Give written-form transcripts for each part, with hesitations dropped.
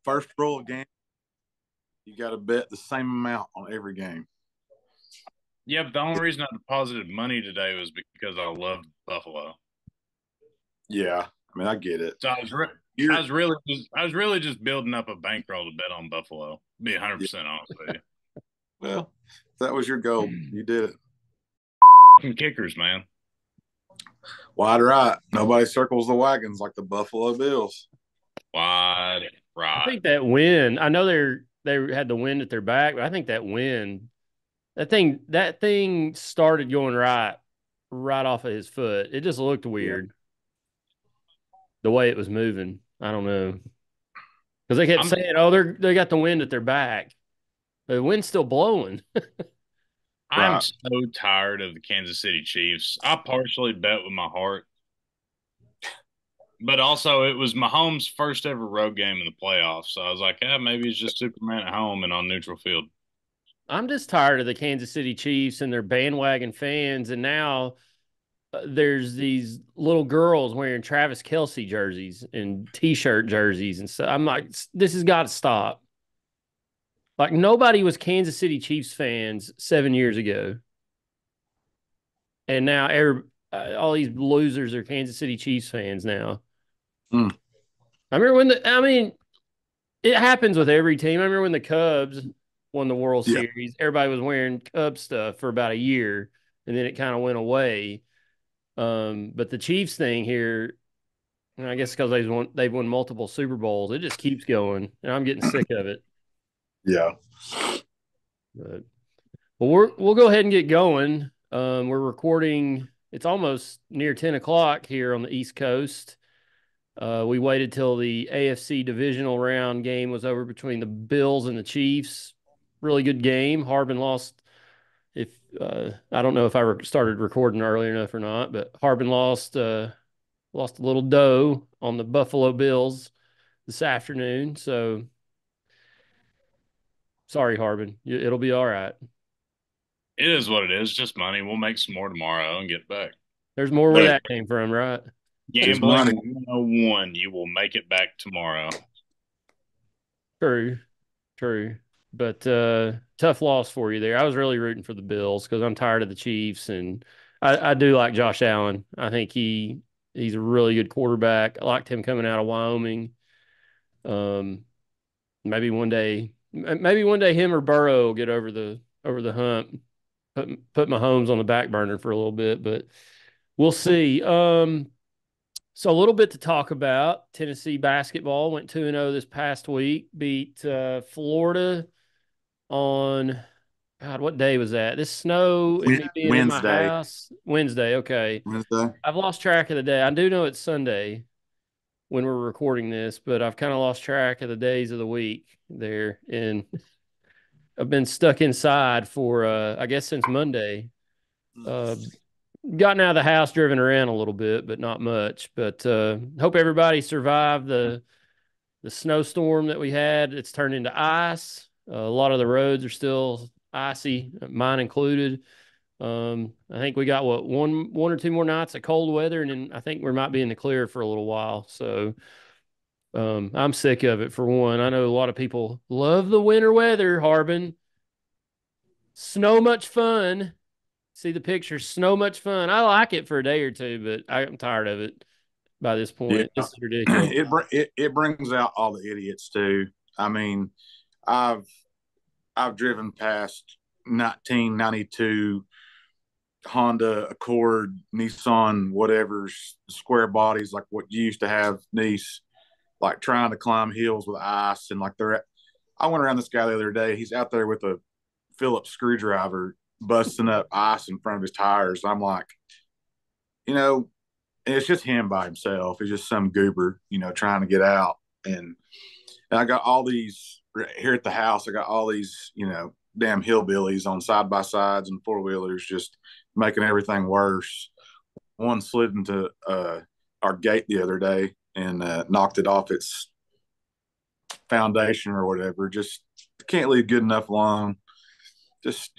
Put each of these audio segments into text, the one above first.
First rule of game, you got to bet the same amount on every game. Yeah, but the only reason I deposited money today was because I loved Buffalo. Yeah, I mean, I get it. So You're I was really just building up a bankroll to bet on Buffalo. To be yeah, 100% honest with well, if that was your goal. you. You did it. Some kickers, man. Wide right. Nobody circles the wagons like the Buffalo Bills. Wide I right. think that win. I know they had the wind at their back, but I think that win, that thing started going right off of his foot. It just looked Yeah. weird the way it was moving. I don't know because they kept I'm saying, "Oh, they got the wind at their back." The wind's still blowing. I'm Right. so tired of the Kansas City Chiefs. I partially bet with my heart, but also it was Mahomes' first ever road game in the playoffs. So I was like, yeah, maybe it's just Superman at home and on neutral field. I'm just tired of the Kansas City Chiefs and their bandwagon fans, and now there's these little girls wearing Travis Kelsey jerseys and T-shirt jerseys, and so I'm like, this has got to stop. Like nobody was Kansas City Chiefs fans 7 years ago, and now all these losers are Kansas City Chiefs fans now. Mm. I remember when I mean, it happens with every team. I remember when the Cubs won the World Yeah. Series, everybody was wearing Cub stuff for about a year, and then it kind of went away. But the Chiefs thing here, and I guess because they've won multiple Super Bowls, it just keeps going, and I'm getting sick of it. Yeah. But we'll go ahead and get going. We're recording. It's almost near 10 o'clock here on the East Coast. We waited till the AFC divisional round game was over between the Bills and the Chiefs. Really good game. Harbin lost. If I don't know if I started recording early enough or not, but Harbin lost a little dough on the Buffalo Bills this afternoon. So sorry, Harbin. It'll be all right. It is what it is, just money. We'll make some more tomorrow and get back. There's more where Hey, that came from, right? just Gambling money. 101, you will make it back tomorrow. True, true. But tough loss for you there. I was really rooting for the Bills because I'm tired of the Chiefs, and I do like Josh Allen. I think he's a really good quarterback. I liked him coming out of Wyoming. Um, maybe one day him or Burrow will get over the hump. Put Mahomes on the back burner for a little bit, but we'll see. So a little bit to talk about. Tennessee basketball went 2-0 this past week, beat Florida on God, what day was that? This snow and me being in my Wednesday. house. Wednesday, okay. Wednesday. I've lost track of the day. I do know it's Sunday when we're recording this, but I've kind of lost track of the days of the week there. And I've been stuck inside for I guess since Monday. Uh Gotten out of the house, driven around a little bit, but not much. But hope everybody survived the snowstorm that we had. It's turned into ice. A lot of the roads are still icy, mine included. I think we got one or two more nights of cold weather, and then I think we might be in the clear for a little while. So I'm sick of it for one. I know a lot of people love the winter weather, Harbin. Snow much fun. See the pictures, snow much fun. I like it for a day or two, but I'm tired of it by this Yeah. point. This is ridiculous. It brings out all the idiots too. I mean, I've I've driven past 1992 Honda Accord, Nissan, whatever's square bodies like what you used to have, Nice, like trying to climb hills with ice and like they're. I went around this guy the other day. He's out there with a Phillips screwdriver busting up ice in front of his tires. I'm like, you know, it's just him by himself. He's just some goober, trying to get out. And I got all these here at the house. I got all these, damn hillbillies on side by sides and four wheelers, just making everything worse. One slid into our gate the other day and knocked it off its foundation or whatever. Just can't leave good enough alone. Just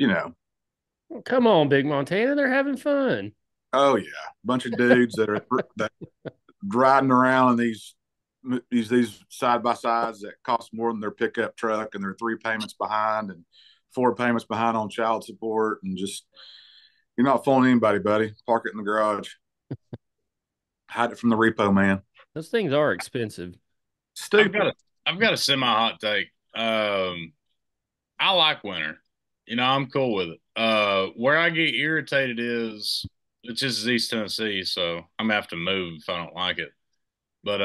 Come on, Big Montana. They're having fun. oh yeah, bunch of dudes that are riding around in these these side by sides that cost more than their pickup truck, and they're 3 payments behind and 4 payments behind on child support, and just you're not fooling anybody, buddy. Park it in the garage, hide it from the repo man. Those things are expensive. I've Stupid. got a I've got a semi hot take. I like winter. I'm cool with it. Where I get irritated is it's just East Tennessee, so I'm gonna have to move if I don't like it. But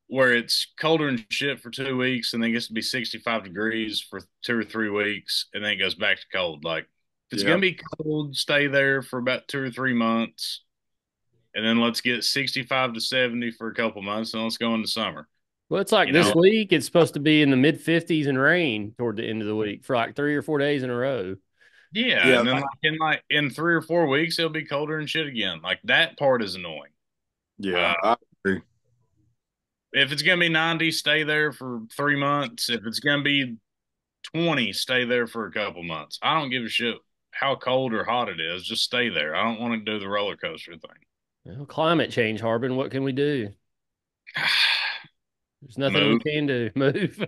where it's colder and shit for 2 weeks, and then gets to be 65 degrees for 2 or 3 weeks, and then it goes back to cold. Like if it's Yeah, gonna be cold, stay there for about 2 or 3 months, and then let's get 65 to 70 for a couple months, and let's go into summer. Well, it's like You this know, week, it's supposed to be in the mid 50s and rain toward the end of the week for like 3 or 4 days in a row. yeah, yeah, and then like in 3 or 4 weeks, it'll be colder and shit again. Like that part is annoying. yeah. Uh, I agree. if it's gonna be 90, stay there for 3 months. If it's gonna be 20, stay there for a couple months. I don't give a shit how cold or hot it is. Just stay there. I don't want to do the roller coaster thing. Well, climate change, Harbin. What can we do? There's nothing we Move. can do. Move.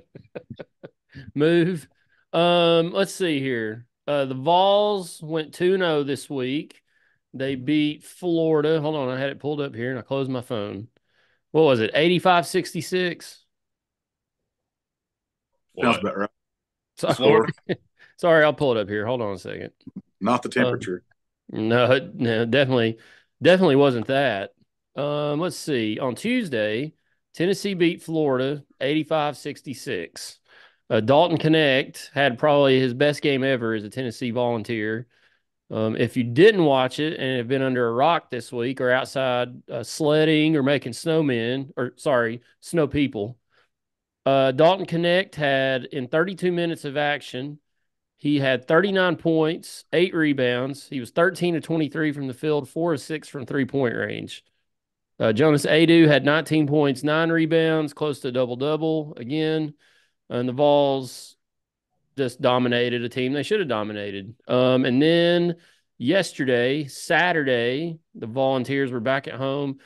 Move. Let's see here. The Vols went 2-0 this week. They beat Florida. Hold on, I had it pulled up here and I closed my phone. What was it? 85-66? Sounds What? about right. Sorry. Florida? Score, Sorry, I'll pull it up here. Hold on a second. not the Uh, temperature. no, definitely wasn't that. Let's see. On Tuesday, Tennessee beat Florida 85-66. Dalton Connect had probably his best game ever as a Tennessee Volunteer. If you didn't watch it and have been under a rock this week or outside sledding or making snowmen, or sorry, snow people, Dalton Connect had in 32 minutes of action, he had 39 points, 8 rebounds. He was 13 to 23 from the field, 4 of 6 from 3-point range. Jonas Adu had 19 points, 9 rebounds, close to double double again. And the Vols just dominated a team they should have dominated. And then yesterday, Saturday, the Volunteers were back at home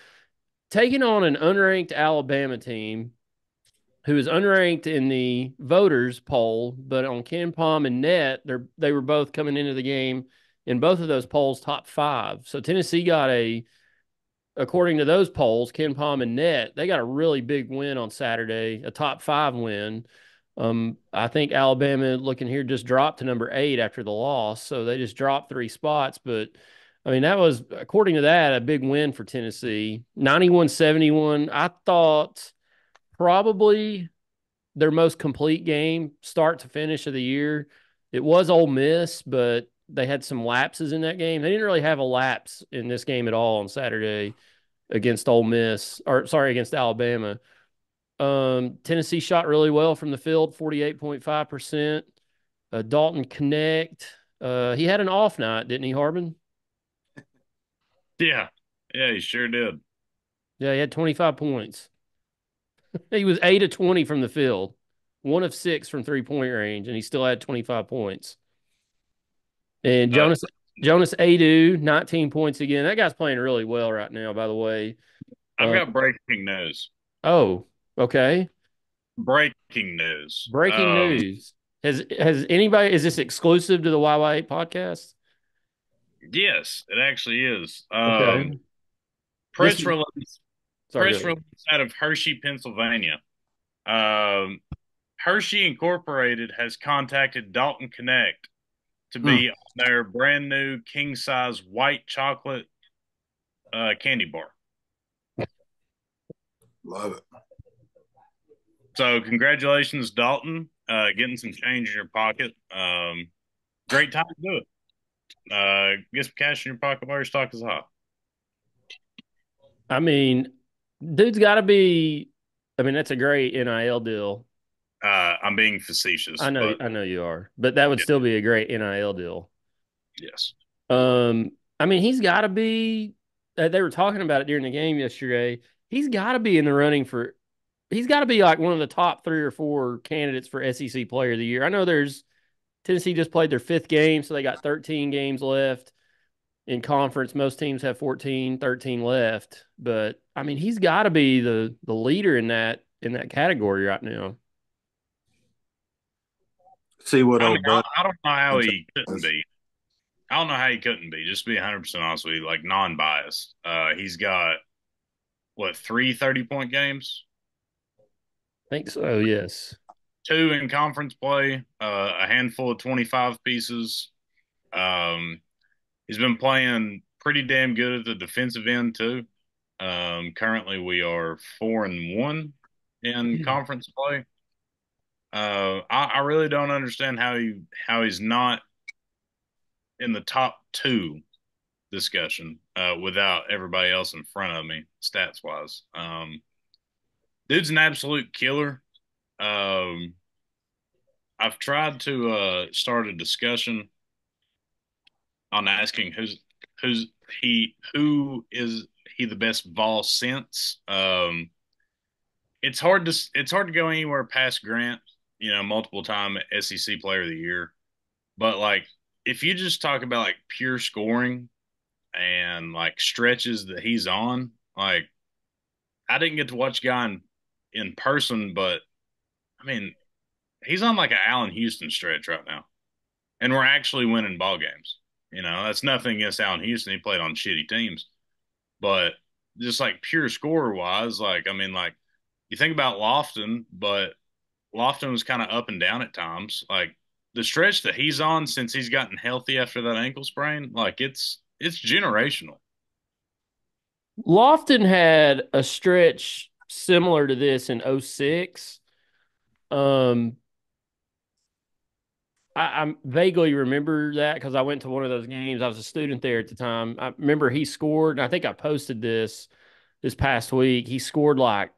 taking on an unranked Alabama team who is unranked in the voters poll, but on KenPom and Net, they were both coming into the game in both of those polls top 5. So Tennessee got according to those polls, KenPom and Net, they got a really big win on Saturday, a top 5 win. I think Alabama, looking here, just dropped to number 8 after the loss, so they just dropped 3 spots. But I mean, that was, according to that, a big win for Tennessee. 91-71. I thought probably their most complete game, start to finish of the year. It was Ole Miss, but they had some lapses in that game. They didn't really have a lapse in this game at all on Saturday against Ole Miss, or sorry, against Alabama. Tennessee shot really well from the field, 48.5%. Dalton Connect, he had an off night, didn't he, Harbin? Yeah. Yeah, he sure did. Yeah, he had 25 points. He was 8 of 20 from the field, 1 of 6 from 3-point range, and he still had 25 points. And Uh, Jonas Adu, 19 points again. That guy's playing really well right now, by the way. I've Uh, got breaking news. oh, okay. Breaking news. Breaking news. Has anybody, is this exclusive to the YY8 podcast? Yes, it actually is. Okay. This Press release sorry, go press ahead. release out of Hershey, Pennsylvania. Um, Hershey Incorporated has contacted Dalton Connect to Hmm. be on their brand new king size white chocolate candy bar. Love it. So congratulations, Dalton, getting some change in your pocket. Great time to do it. Get some cash in your pocket while your stock is hot. I mean, dude's got to be. I mean, that's a great NIL deal. I'm being facetious, but I know you are, but that would yeah, still be a great NIL deal. yes. I mean, he's got to be. They were talking about it during the game yesterday. He's got to be in the running for. He's got to be like one of the top 3 or 4 candidates for SEC Player of the Year. I know there's Tennessee just played their 5th game, so they got 13 games left in conference. Most teams have 14, 13 left, but I mean, he's got to be the leader in that category right now. See what I mean, old Bud I don't know how he couldn't does. be. I don't know how he couldn't be. Just to be 100% honest with you, like non-biased. He's got what 3 30-point games, I think so. Yes. 2 in conference play, a handful of 25 pieces. Um, he's been playing pretty damn good at the defensive end too. Currently, we are 4-1 in conference play. I really don't understand how he's not in the top 2 discussion without everybody else in front of me, stats wise. Dude's an absolute killer. Um, I've tried to start a discussion on asking who is he the best Vol since. It's hard to go anywhere past Grant. You know, multiple time SEC Player of the Year, but like if you just talk about like pure scoring and like stretches that he's on, like I didn't get to watch guy in person, but I mean he's on like an Allen Houston stretch right now, and we're actually winning ball games. You know, that's nothing against Allen Houston. He played on shitty teams, but just like pure scorer wise, like I mean, like you think about Lofton, but Lofton was kind of up and down at times. Like the stretch that he's on since he's gotten healthy after that ankle sprain, like it's generational. Lofton had a stretch similar to this in '06. Um, I vaguely remember that because I went to one of those games. I was a student there at the time. I remember he scored, and I think I posted this past week. He scored like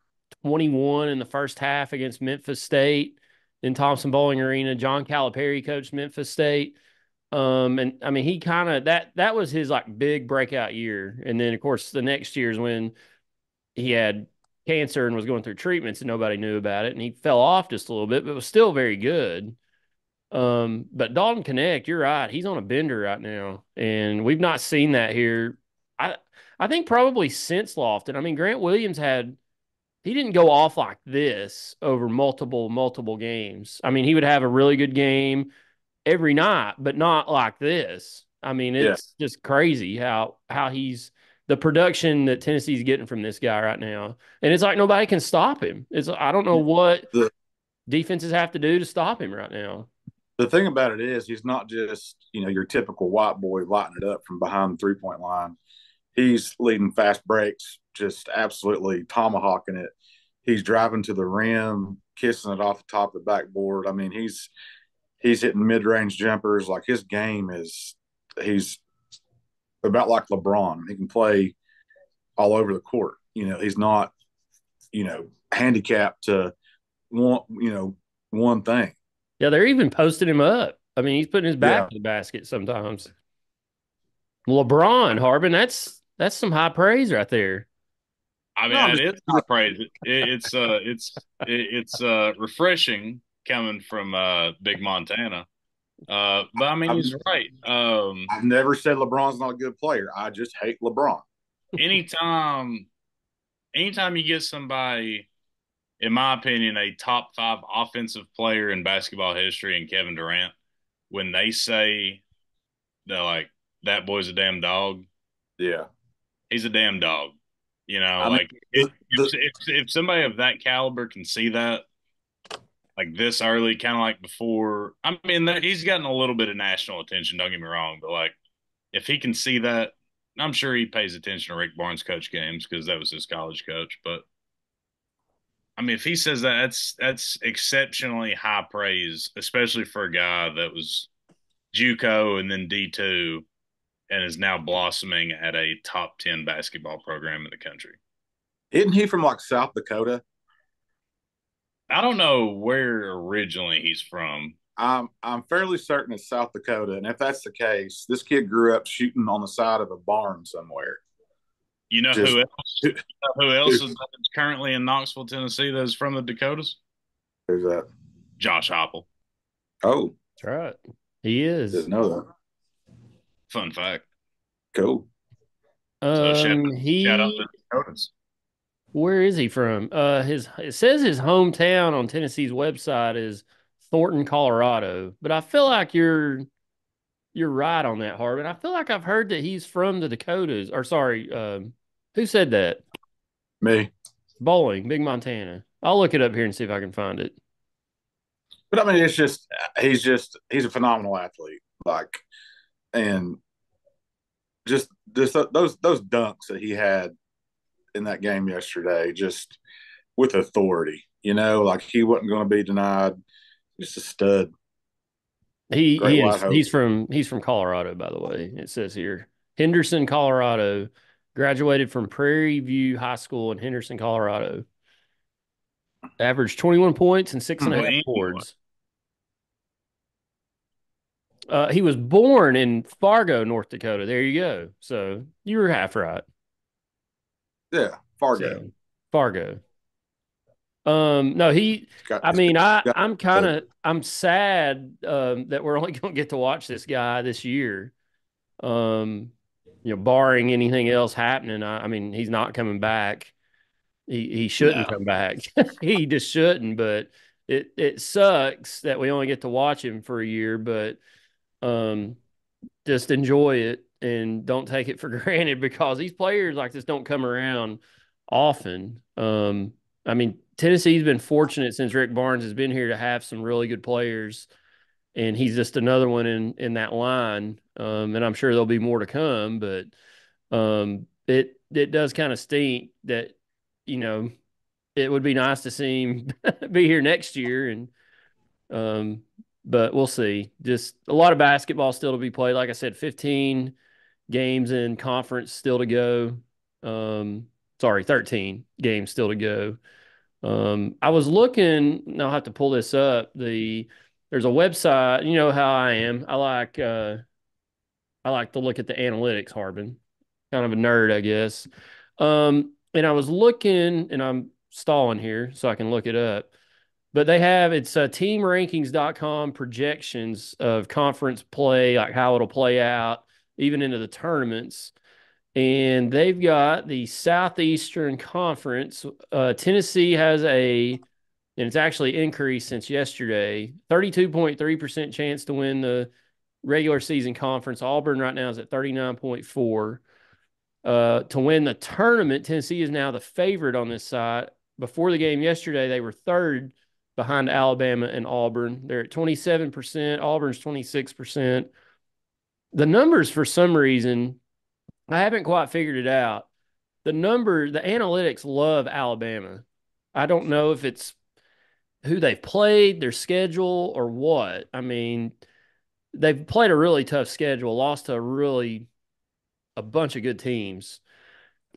21 in the first half against Memphis State in Thompson Bowling Arena. John Calipari coached Memphis State. And I mean, he kind of that was his like big breakout year. And then of course the next year is when he had cancer and was going through treatments and nobody knew about it. And he fell off just a little bit, but was still very good. But Dalton Connect, you're right. He's on a bender right now. And we've not seen that here. I I think probably since Lofton. I mean, Grant Williams he didn't go off like this over multiple games. I mean, he would have a really good game every night, but not like this. I mean, Yeah. it's just crazy how he's the production that Tennessee's getting from this guy right now. And it's like nobody can stop him. It's I don't know what The defenses have to do to stop him right now. the thing about it is he's not just, your typical white boy lighting it up from behind the 3-point line. He's leading fast breaks, just absolutely tomahawking it. He's driving to the rim, kissing it off the top of the backboard. I mean, he's hitting mid-range jumpers. Like his game he's about like LeBron. He can play all over the court. He's not, handicapped to one thing. Yeah, they're even posting him up. I mean, he's putting his back Yeah. to the basket sometimes. LeBron, Harbin, that's some high praise right there. I No, mean, I'm it just is high praise. It's refreshing coming from Big Montana. But I mean, I've, he's right. I've never said LeBron's not a good player. I just hate LeBron. Anytime, anytime you get somebody, in my opinion, a top 5 offensive player in basketball history, and Kevin Durant, when they say that like that boy's a damn dog, Yeah. he's a damn dog. You know, I mean, like the, the if somebody of that caliber can see that like this early, kind of like before. I mean, he's gotten a little bit of national attention. Don't get me wrong, but like if he can see that, I'm sure he pays attention to Rick Barnes coach games because that was his college coach. But I mean, if he says that, that's exceptionally high praise, especially for a guy that was JUCO and then D2 and is now blossoming at a top 10 basketball program in the country. isn't he from like South Dakota? I don't know where originally he's from. I'm fairly certain it's South Dakota, and if that's the case, this kid grew up shooting on the side of a barn somewhere. You know Just who else? You know who else is currently in Knoxville, Tennessee? That is from the Dakotas. who's that? Josh Heupel. Oh, That's right. He is. didn't know that. Fun fact. Cool. So shout out to He the Dakotas. Where is he from? His it says his hometown on Tennessee's website is Thornton, Colorado, but I feel like you're right on that, Harbin. I feel like I've heard that he's from the Dakotas. Or sorry, who said that? Me. Bowling, Big Montana. I'll look it up here and see if I can find it. But I mean, it's just he's a phenomenal athlete. Like, and just those dunks that he had in that game yesterday, just with authority. Like he wasn't going to be denied. Just a stud. He Great he wide is hope. he's from Colorado, by the way. It says here. Henderson, Colorado. Graduated from Prairie View High School in Henderson, Colorado. Averaged 21 points and six and a Well, half anyway, boards. He was born in Fargo, North Dakota. There you go. So you were half right. Yeah, Fargo. So Fargo. No, Got, I mean, got I'm sad that we're only gonna get to watch this guy this year. Um, barring anything else happening. I mean, he's not coming back. He shouldn't no. come back. He just shouldn't, but it sucks that we only get to watch him for a year, but um just enjoy it and don't take it for granted because these players like this don't come around often. I mean, Tennessee's been fortunate since Rick Barnes has been here to have some really good players, and he's just another one in that line. And I'm sure there'll be more to come, but it does kind of stink that you know it would be nice to see him be here next year and um, but we'll see. Just a lot of basketball still to be played. Like I said, 15 games in conference still to go. Sorry, 13 games still to go. I was looking, and I'll have to pull this up. There's a website, you know how I am. I like to look at the analytics, Harbin. Kind of a nerd, I guess. And I was looking, and I'm stalling here so I can look it up. But they have it's teamrankings.com projections of conference play, like how it'll play out, even into the tournaments. And they've got the Southeastern Conference. Tennessee has and it's actually increased since yesterday, 32.3% chance to win the regular season conference. Auburn right now is at 39.4. To win the tournament, Tennessee is now the favorite on this side. Before the game yesterday, they were third behind Alabama and Auburn. They're at 27%. Auburn's 26%. The numbers, for some reason, I haven't quite figured it out. The analytics love Alabama. I don't know if it's who they've played, their schedule, or what. I mean, they've played a really tough schedule, lost to a bunch of good teams.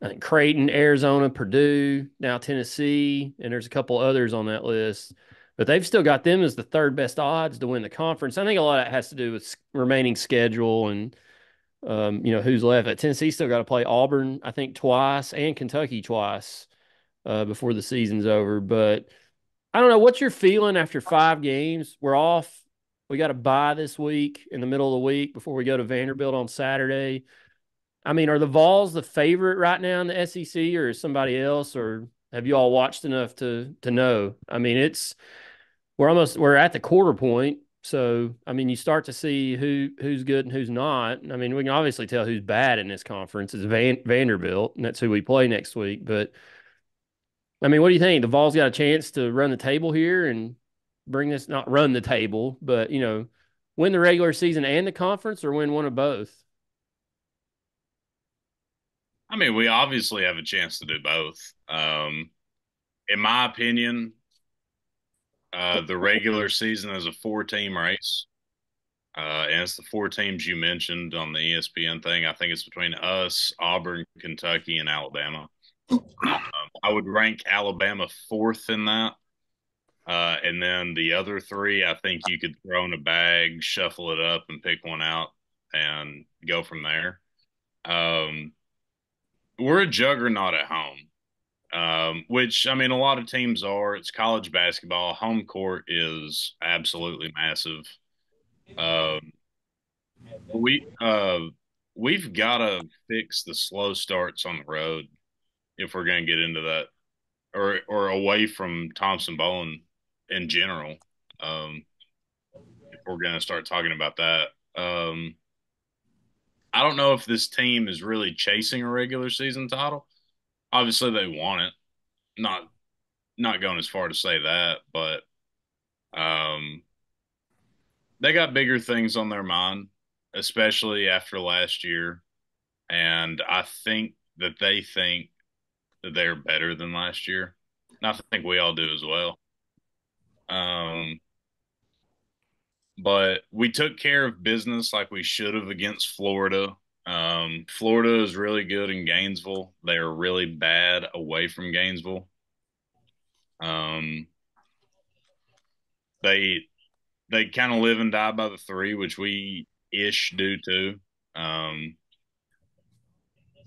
I think Creighton, Arizona, Purdue, now Tennessee, and there's a couple others on that list. But they've still got them as the third best odds to win the conference. I think a lot of that has to do with remaining schedule and who's left. Tennessee still got to play Auburn, I think, twice and Kentucky twice before the season's over. But I don't know. What's your feeling after 5 games? We're off. We got to bye this week in the middle of the week before we go to Vanderbilt on Saturday. I mean, are the Vols the favorite right now in the SEC, or is somebody else, or have you all watched enough to know? I mean, we're at the quarter point, so I mean, you start to see who's good and who's not. I mean, we can obviously tell who's bad in this conference is Vanderbilt, and that's who we play next week. But I mean, what do you think? The Vols got a chance to run the table here and bring this, not run the table, but win the regular season and the conference, or win one of both. I mean, we obviously have a chance to do both. In my opinion, the regular season is a four-team race. And it's the four teams you mentioned on the ESPN thing. I think it's between us, Auburn, Kentucky, and Alabama. I would rank Alabama fourth in that. And then the other three, I think you could throw in a bag, shuffle it up, and pick one out and go from there. Um, we're a juggernaut at home, which, I mean, a lot of teams are. It's college basketball. Home court is absolutely massive. Um, we we've got to fix the slow starts on the road if we're going to get into that, or away from Thompson Bowen in general. Um, if we're going to start talking about that, I don't know if this team is really chasing a regular season title. Obviously, they want it. Not going as far to say that, but um, they got bigger things on their mind, especially after last year. And I think that they think that they're better than last year. And I think we all do as well. Um, but we took care of business like we should have against Florida. Florida is really good in Gainesville. They are really bad away from Gainesville. Um, they they kind of live and die by the three, which we ish do too. Um,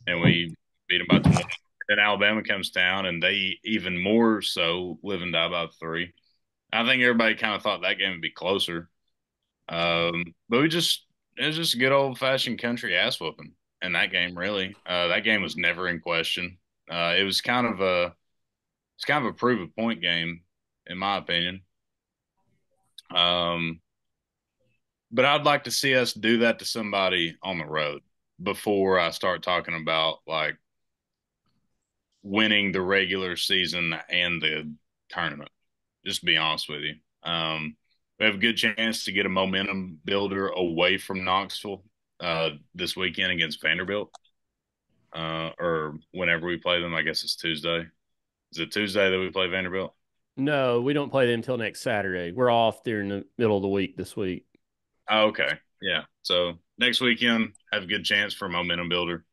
and we beat them by 20. Then Alabama comes down, and they even more so live and die by the three. I think everybody kind of thought that game would be closer. But it was just a good old fashioned country ass whooping in that game, really. That game was never in question. It was it's kind of a prove a point game, in my opinion. Um, but I'd like to see us do that to somebody on the road before I start talking about like winning the regular season and the tournament. Just to be honest with you. We have a good chance to get a momentum builder away from Knoxville this weekend against Vanderbilt, or whenever we play them. I guess it's Tuesday. Is it Tuesday that we play Vanderbilt? No, we don't play them until next Saturday. We're off during the middle of the week this week. Oh, okay. Yeah. So next weekend, have a good chance for a momentum builder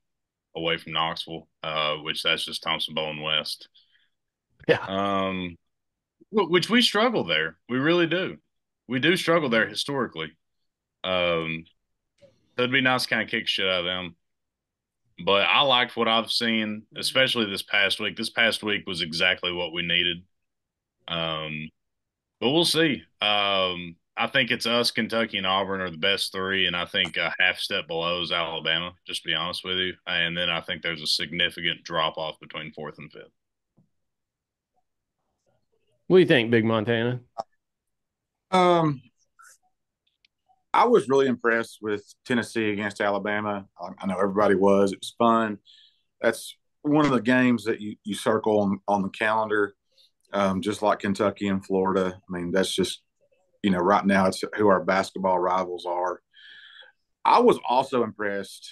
away from Knoxville, which that's just Thompson Bowen West. Yeah. Which we struggle there. We really do. We do struggle there historically. Um, so it'd be nice to kind of kick shit out of them. But I liked what I've seen, especially this past week. This past week was exactly what we needed. Um, but we'll see. I think it's us, Kentucky, and Auburn are the best three, and I think a half step below is Alabama, just to be honest with you. And then I think there's a significant drop off between fourth and fifth. What do you think, Big Montana? Um, I was really impressed with Tennessee against Alabama. I know everybody was. It was fun. That's one of the games that you circle on the calendar, just like Kentucky and Florida. I mean, that's just, right now it's who our basketball rivals are. I was also impressed.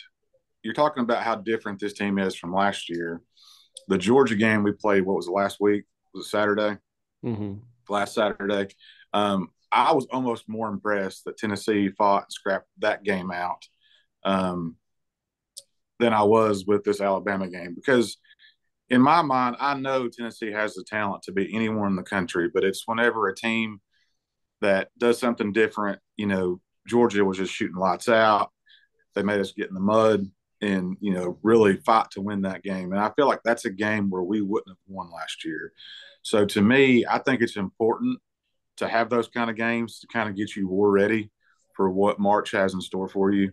You're talking about how different this team is from last year. The Georgia game we played, what was it, last week? Was it Saturday? Mm-hmm. Last Saturday. I was almost more impressed that Tennessee fought and scrapped that game out um, than I was with this Alabama game, because in my mind, I know Tennessee has the talent to beat anyone in the country, but it's whenever a team that does something different. Georgia was just shooting lights out. They made us get in the mud and, really fight to win that game. And I feel like that's a game where we wouldn't have won last year. So to me, I think it's important to have those kind of games to kind of get you war ready for what March has in store for you.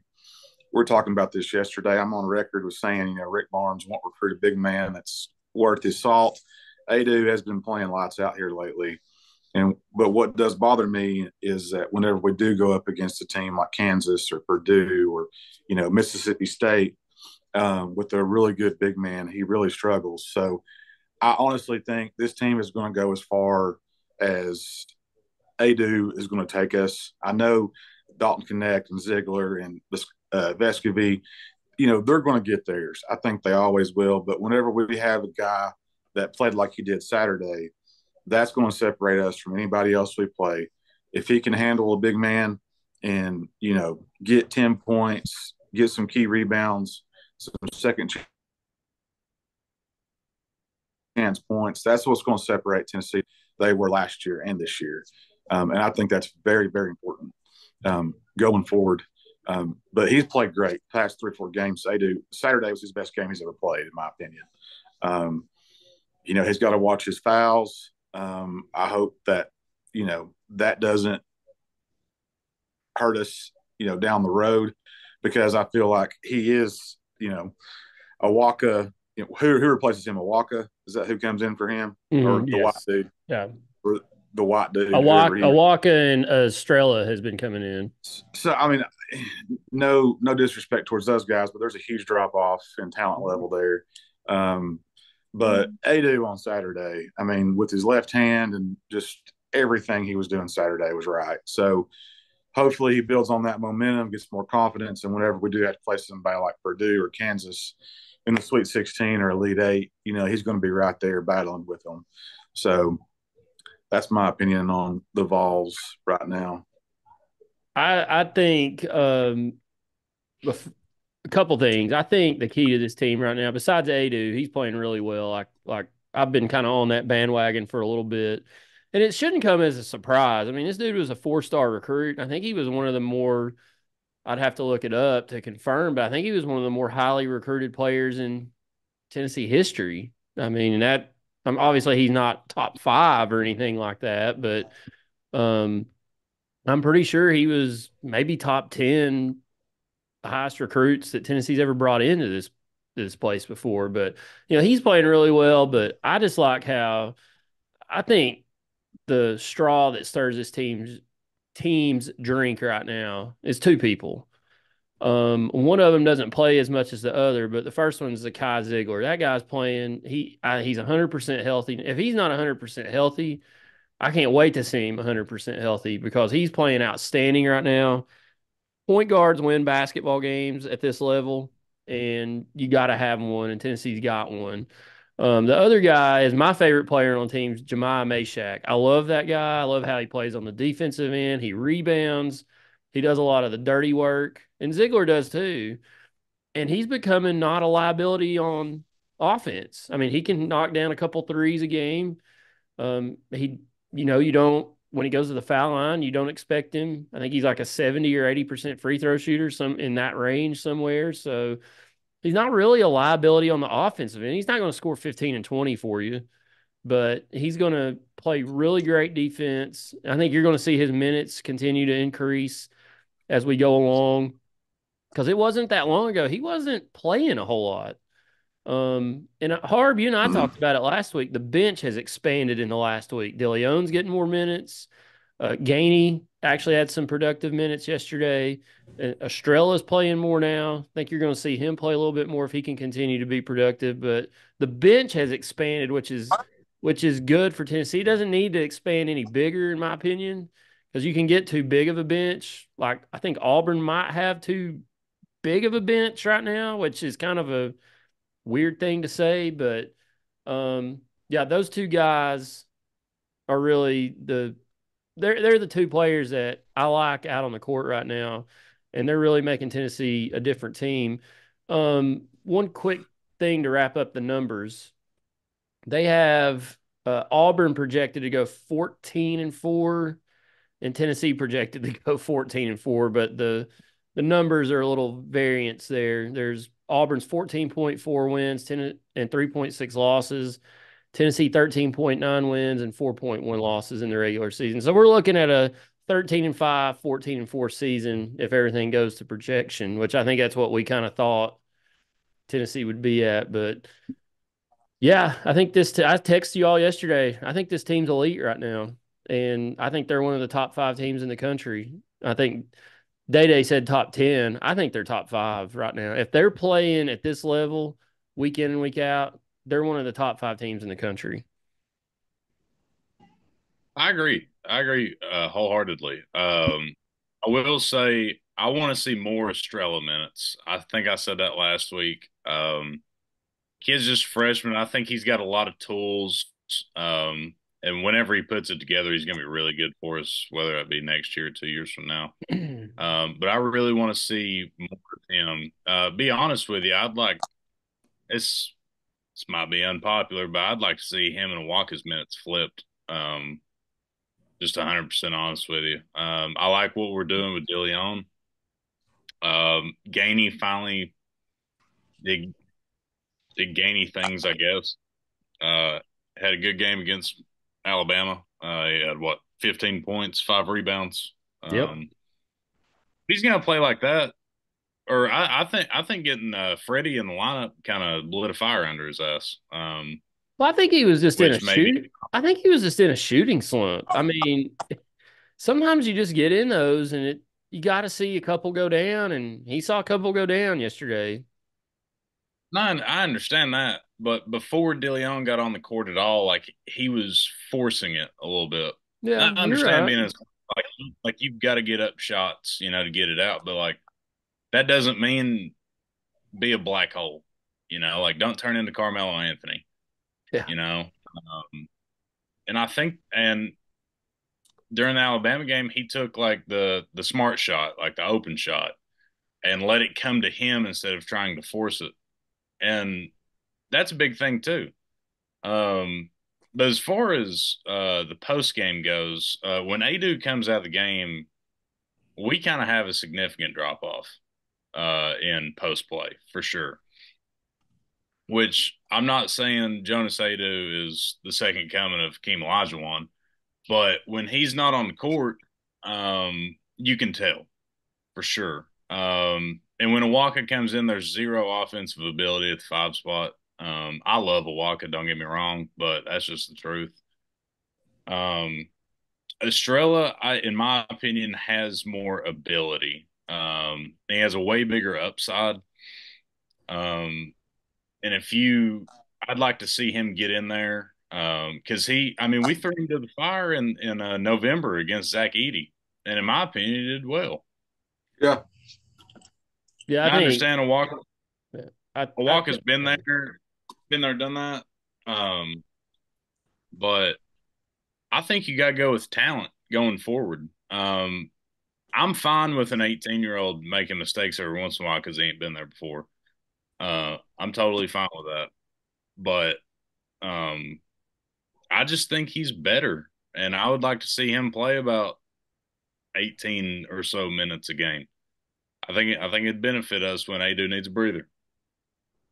We're talking about this yesterday. I'm on record with saying, Rick Barnes won't recruit a big man that's worth his salt. Adu has been playing lights out here lately. But what does bother me is that whenever we do go up against a team like Kansas or Purdue or, Mississippi State, with a really good big man, he really struggles. So I honestly think this team is going to go as far as Adu is going to take us. I know Dalton Connect and Ziegler and Vescovy, they're going to get theirs. I think they always will. But whenever we have a guy that played like he did Saturday, that's going to separate us from anybody else we play. If he can handle a big man and, get 10 points, get some key rebounds, some second chance points, that's what's going to separate Tennessee. They were last year and this year. And I think that's very, very important going forward. But he's played great past 3 or 4 games. Saturday was his best game he's ever played, in my opinion. He's got to watch his fouls. I hope that, that doesn't hurt us, down the road. because I feel like he is, Awaka. Who replaces him? Awaka, is that who comes in for him, or the white Yes. dude, Yeah. or the white dude, whoever he. Awaka and Estrella has been coming in. So I mean, no disrespect towards those guys, but there's a huge drop off in talent level there. Um, but Adu on Saturday, I mean, with his left hand and just everything he was doing Saturday was right. So hopefully he builds on that momentum, gets more confidence, and whenever we do have to play somebody like Purdue or Kansas in the Sweet 16 or Elite Eight, he's going to be right there battling with them. So that's my opinion on the Vols right now. I think a couple things. I think the key to this team right now, besides Adu, he's playing really well. Like I've been kind of on that bandwagon for a little bit, and it shouldn't come as a surprise. I mean, this dude was a 4-star recruit. I think he was one of the more. I'd have to look it up to confirm, but I think he was one of the more highly recruited players in Tennessee history. I mean, that obviously he's not top 5 or anything like that, but um, I'm pretty sure he was maybe top 10 highest recruits that Tennessee's ever brought into this place before. But he's playing really well. But I just like how I think the straw that stirs this team's drink right now is two people. One of them doesn't play as much as the other, but the first one's the Kai Ziegler. That guy's playing. He's 100% healthy. If he's not 100% healthy, I can't wait to see him 100% healthy because he's playing outstanding right now. Point guards win basketball games at this level, and you got to have one, and Tennessee's got one. The other guy is my favorite player on the team, Jemiah Mashack. I love that guy. I love how he plays on the defensive end. He rebounds. He does a lot of the dirty work, and Ziegler does too. And he's becoming not a liability on offense. I mean, he can knock down a couple threes a game. You don't when he goes to the foul line, you don't expect him. I think he's like a 70 or 80% free throw shooter, some in that range somewhere. So he's not really a liability on the offensive end. He's not going to score 15 and 20 for you, but he's going to play really great defense. I think you're going to see his minutes continue to increase as we go along because it wasn't that long ago. He wasn't playing a whole lot. And Harb, you and I talked about it last week. The bench has expanded in the last week. DeLeon's getting more minutes. Gainey actually had some productive minutes yesterday. Estrella's playing more now. I think you're going to see him play a little bit more if he can continue to be productive. But the bench has expanded, which is good for Tennessee. It doesn't need to expand any bigger, in my opinion, because you can get too big of a bench. Like I think Auburn might have too big of a bench right now, which is kind of a weird thing to say, but yeah, those two guys are really they're the two players that I like out on the court right now, and they're really making Tennessee a different team. One quick thing to wrap up the numbers. They have Auburn projected to go 14-4 and Tennessee projected to go 14-4, but the numbers are a little variance there. There's Auburn's 14.4 wins, 10 and 3.6 losses. Tennessee 13.9 wins and 4.1 losses in the regular season. So we're looking at a 13-5, 14-4 season if everything goes to projection, which I think that's what we kind of thought Tennessee would be at. But yeah, I think I texted you all yesterday. I think this team's elite right now. And I think they're one of the top 5 teams in the country. I think Day said top 10. I think they're top 5 right now. If they're playing at this level week in and week out, they're one of the top 5 teams in the country. I agree. I agree wholeheartedly. I will say I want to see more Estrella minutes. I think I said that last week. Kid's just freshman. I think he's got a lot of tools. And whenever he puts it together, he's going to be really good for us, whether it be next year or 2 years from now. But I really want to see more of him. Be honest with you, I'd like this. This might be unpopular, but I'd like to see him and Walker's minutes flipped. Just 100% honest with you. I like what we're doing with DeLeon. Gainey finally did Gainey things, I guess. Had a good game against Alabama. He had 15 points, 5 rebounds. Yep. He's going to play like that, or I think getting Freddie in the lineup kind of lit a fire under his ass. Well, I think he was just in a Which maybe shoot. I think he was just in a shooting slump. I mean, sometimes you just get in those, and you got to see a couple go down, and he saw a couple go down yesterday. no, I understand that, but before DeLeon got on the court at all, like he was forcing it a little bit. I Yeah, you're understand right. being as like you've got to get up shots, to get it out, but like that doesn't mean be a black hole, like don't turn into Carmelo Anthony, Yeah. you know. And I think during the Alabama game, he took like the smart shot, like the open shot, and let it come to him instead of trying to force it. And that's a big thing too. But as far as the post game goes, when Adu comes out of the game, we kind of have a significant drop off in post play for sure. Which I'm not saying Jonas Adu is the second coming of Keem Olajuwon, but when he's not on the court, you can tell for sure. And when Awaka comes in, there's zero offensive ability at the five spot. I love Awaka, don't get me wrong, but that's just the truth. Um, Estrella, in my opinion, has more ability. He has a way bigger upside. Um, and I'd like to see him get in there because I mean, we threw him to the fire in November against Zach Edey, and in my opinion, he did well. Yeah. Yeah, I And I think understand I Walker's been there, done that. But I think you got to go with talent going forward. I'm fine with an 18-year-old making mistakes every once in a while because he ain't been there before. I'm totally fine with that. But I just think he's better, and I would like to see him play about 18 or so minutes a game. I think it'd benefit us when Adu needs a breather.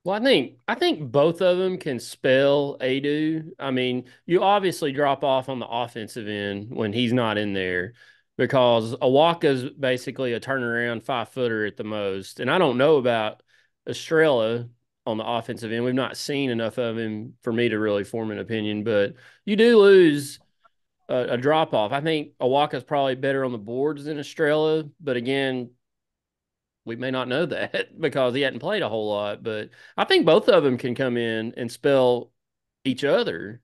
Well, I think both of them can spell Adu. I mean, you obviously drop off on the offensive end when he's not in there because Awaka's basically a turnaround 5-footer at the most. And I don't know about Estrella on the offensive end. We've not seen enough of him for me to really form an opinion, but you do lose a drop off. I think Awaka's probably better on the boards than Estrella, but again, we may not know that because he hadn't played a whole lot. But I think both of them can come in and spell each other,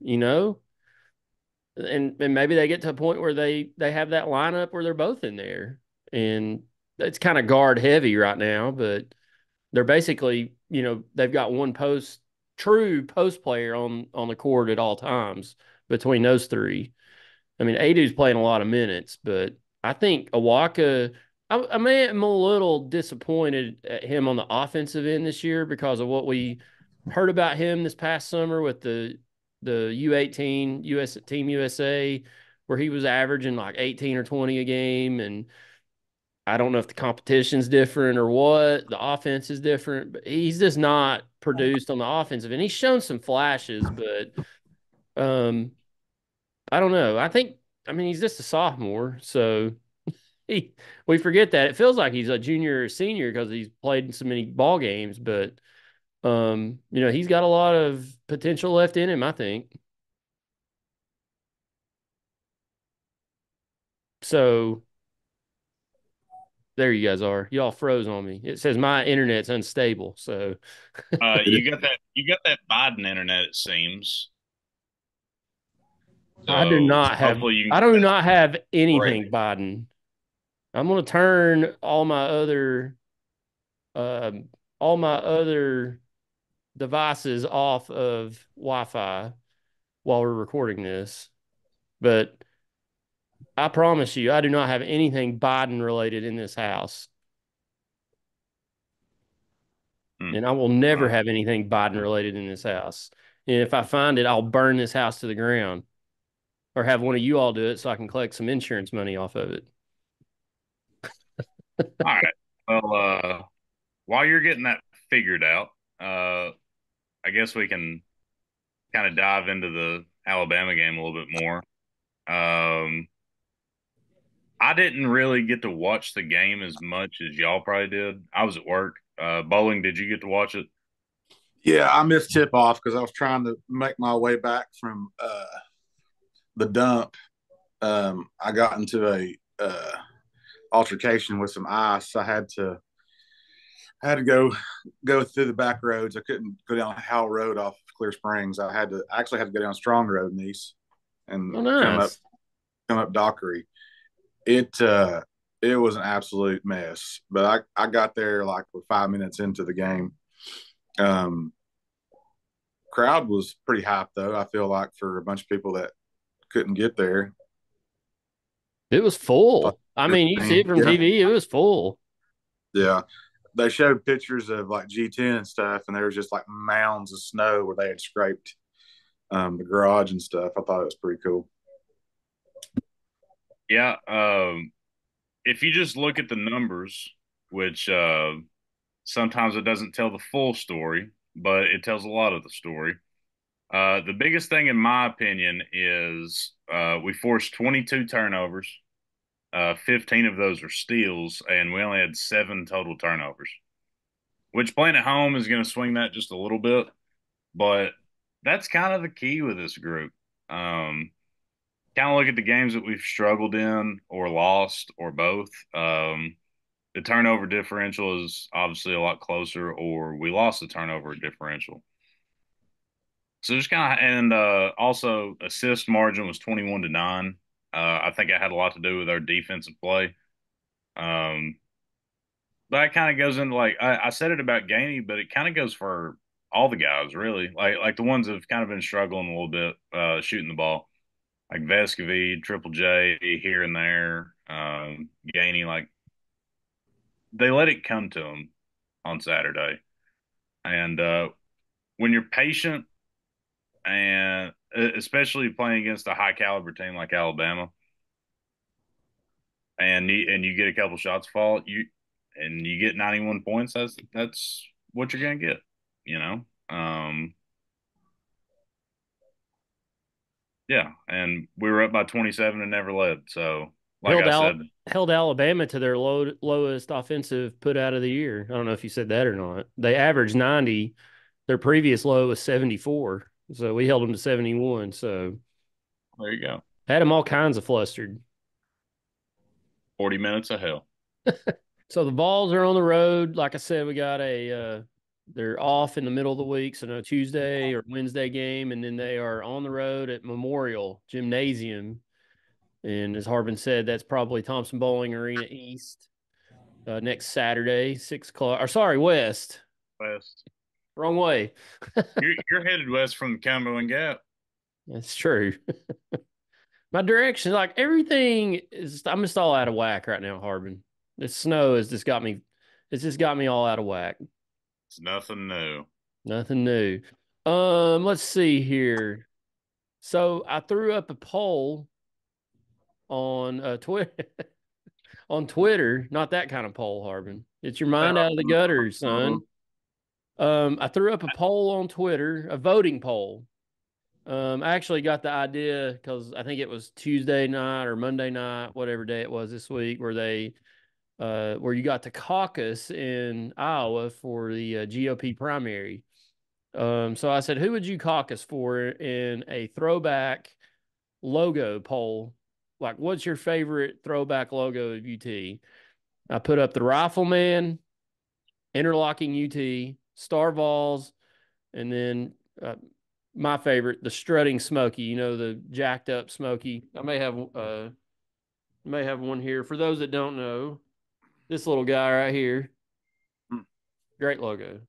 and maybe they get to a point where they have that lineup where they're both in there, and it's kind of guard heavy right now, but they're basically they've got one true post player on the court at all times between those three. I mean, Adu's playing a lot of minutes, but I think Awaka. I'm a little disappointed at him on the offensive end this year because of what we heard about him this past summer with the U18 US Team USA, where he was averaging like 18 or 20 a game, and I don't know if the competition's different or what. The offense is different, but he's just not produced on the offensive, and he's shown some flashes, but um, I don't know. I mean, he's just a sophomore, so he, we forget that. It feels like he's a junior or senior because he's played in so many ball games, but he's got a lot of potential left in him, I think. So there you guys are. Y'all froze on me. It says my internet's unstable, so You got that Biden internet, it seems. So hopefully you can I get do that not have break. anything Biden. I'm gonna turn um all my other devices off of Wi-Fi while we're recording this. But I promise you, I do not have anything Biden related in this house. Hmm. And I will never Wow. have anything Biden related in this house. And if I find it, I'll burn this house to the ground or have one of you all do it so I can collect some insurance money off of it. All right. Well, while you're getting that figured out, I guess we can kind of dive into the Alabama game a little bit more. Um, I didn't really get to watch the game as much as y'all probably did. I was at work. Bowling, did you get to watch it? Yeah, I missed tip off because I was trying to make my way back from the dump. I got into a altercation with some ice. I had to go through the back roads. I couldn't go down Howell Road off Clear Springs. I actually had to go down Strong Road in East and Oh, come nice. up Dockery. It was an absolute mess. But I got there like 5 minutes into the game. Um, Crowd was pretty hyped though. I feel like for a bunch of people that couldn't get there. It was But full. I mean, you see it from yeah, TV. It was full. yeah. They showed pictures of like G10 and stuff, and there was just like mounds of snow where they had scraped the garage and stuff. I thought it was pretty cool. Yeah. If you just look at the numbers, which sometimes it doesn't tell the full story, but it tells a lot of the story. The biggest thing, in my opinion, is we forced 22 turnovers. 15 of those were steals, and we only had 7 total turnovers, which playing at home is going to swing that just a little bit. But that's kind of the key with this group. Um, Kind of look at the games that we've struggled in or lost or both. The turnover differential is obviously a lot closer, or we lost the turnover differential. So just kind of, and also assist margin was 21-9. I think it had a lot to do with our defensive play. Um, that kind of goes into like I said it about Gainey, but it kind of goes for all the guys really. Like the ones that have kind of been struggling a little bit shooting the ball, like Vescovi, Triple J here and there, Gainey. Like they let it come to them on Saturday, and when you're patient and especially playing against a high caliber team like Alabama, and you get a couple shots fall, you get 91 points. That's what you're gonna get, you know. Yeah, and we were up by 27 and never led. So, like Held I out said, held Alabama to their lowest offensive put out of the year. I don't know if you said that or not. They averaged 90. Their previous low was 74. So we held them to 71. So there you go. had them all kinds of flustered. 40 minutes of hell. So the Vols are on the road. Like I said, we got they're off in the middle of the week, so no Tuesday or Wednesday game, and then they are on the road at Memorial Gymnasium. And as Harbin said, that's probably Thompson Bowling Arena East next Saturday, 6 o'clock. Or sorry, West. West. Wrong way. You're headed west from the Cumberland Gap. That's true. My direction, like everything is, I'm just all out of whack right now, Harbin. The snow has just got me. It's just got me all out of whack. It's nothing new. Nothing new. Let's see here. So I threw up a poll on Twitter on Twitter. Not that kind of poll, Harbin. It's your mind out of the gutter, son. I threw up a poll on Twitter, a voting poll. I actually got the idea because I think it was Tuesday night or Monday night, whatever day it was this week, where you got to caucus in Iowa for the GOP primary. So I said, who would you caucus for in a throwback logo poll? Like, what's your favorite throwback logo of UT? I put up the Rifleman, Interlocking UT, Star Vols, and then my favorite, the Strutting Smoky. You know, the jacked up Smoky. I may have one here for those that don't know. This little guy right here, great logo.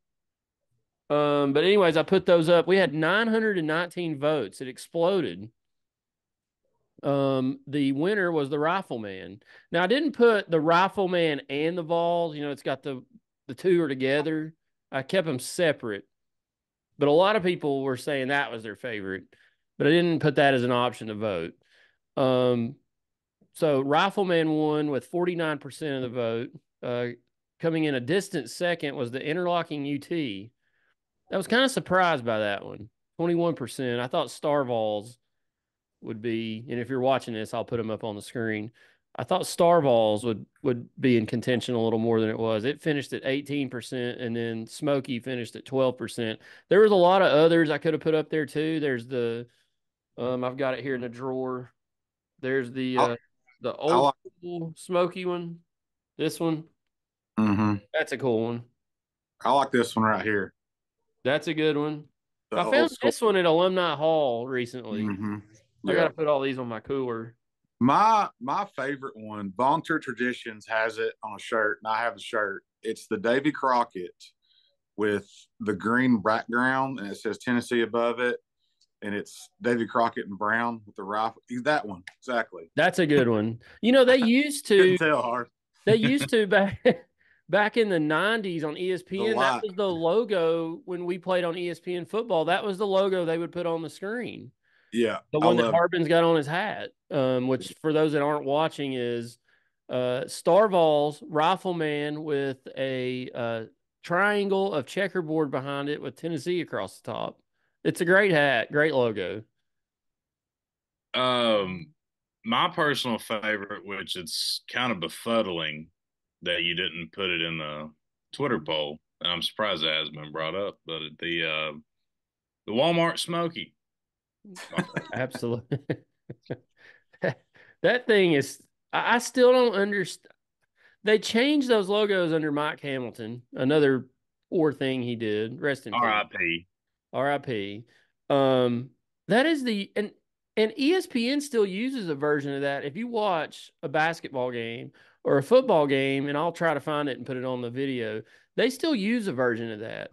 But anyways, I put those up. We had 919 votes. It exploded. The winner was the Rifleman. Now I didn't put the Rifleman and the Vols. You know, it's got the two are together. I kept them separate. But a lot of people were saying that was their favorite. But I didn't put that as an option to vote. So Rifleman won with 49% of the vote. Coming in a distant second was the Interlocking UT. I was kind of surprised by that one. 21%. I thought Star Vols would be, and if you're watching this, I'll put them up on the screen. I thought Star Vols would be in contention a little more than it was. It finished at 18%, and then Smoky finished at 12%. There was a lot of others I could have put up there too. There's the I've got it here in the drawer. There's I, the I old like. school smoky one. This one. Mm-hmm. That's a cool one. I like this one right here. That's a good one. The I old found school. this one at Alumni Hall recently. Mm-hmm. I got Yeah. to put all these on my cooler. My favorite one, Volunteer Traditions has it on a shirt, and I have the shirt. It's the Davy Crockett with the green background, and it says Tennessee above it, and it's Davy Crockett and Brown with the rifle. That one exactly. That's a good one. You know, they used to Couldn't tell, Hard. they used to back in the 90s on The ESPN, that light. was the logo when we played on ESPN football. That was the logo they would put on the screen. Yeah, The I one that love. Harbin's got on his hat, which for those that aren't watching is Star Vols rifleman with a triangle of checkerboard behind it with Tennessee across the top. It's a great hat, great logo. My personal favorite, which it's kind of befuddling that you didn't put it in the Twitter poll, and I'm surprised that hasn't been brought up, but the Walmart Smoky. Absolutely. That thing is, I still don't understand. They changed those logos under Mike Hamilton, another poor thing he did. Rest in peace. R.I.P. RIP. Um, that is and ESPN still uses a version of that. If you watch a basketball game or a football game, and I'll try to find it and put it on the video, they still use a version of that.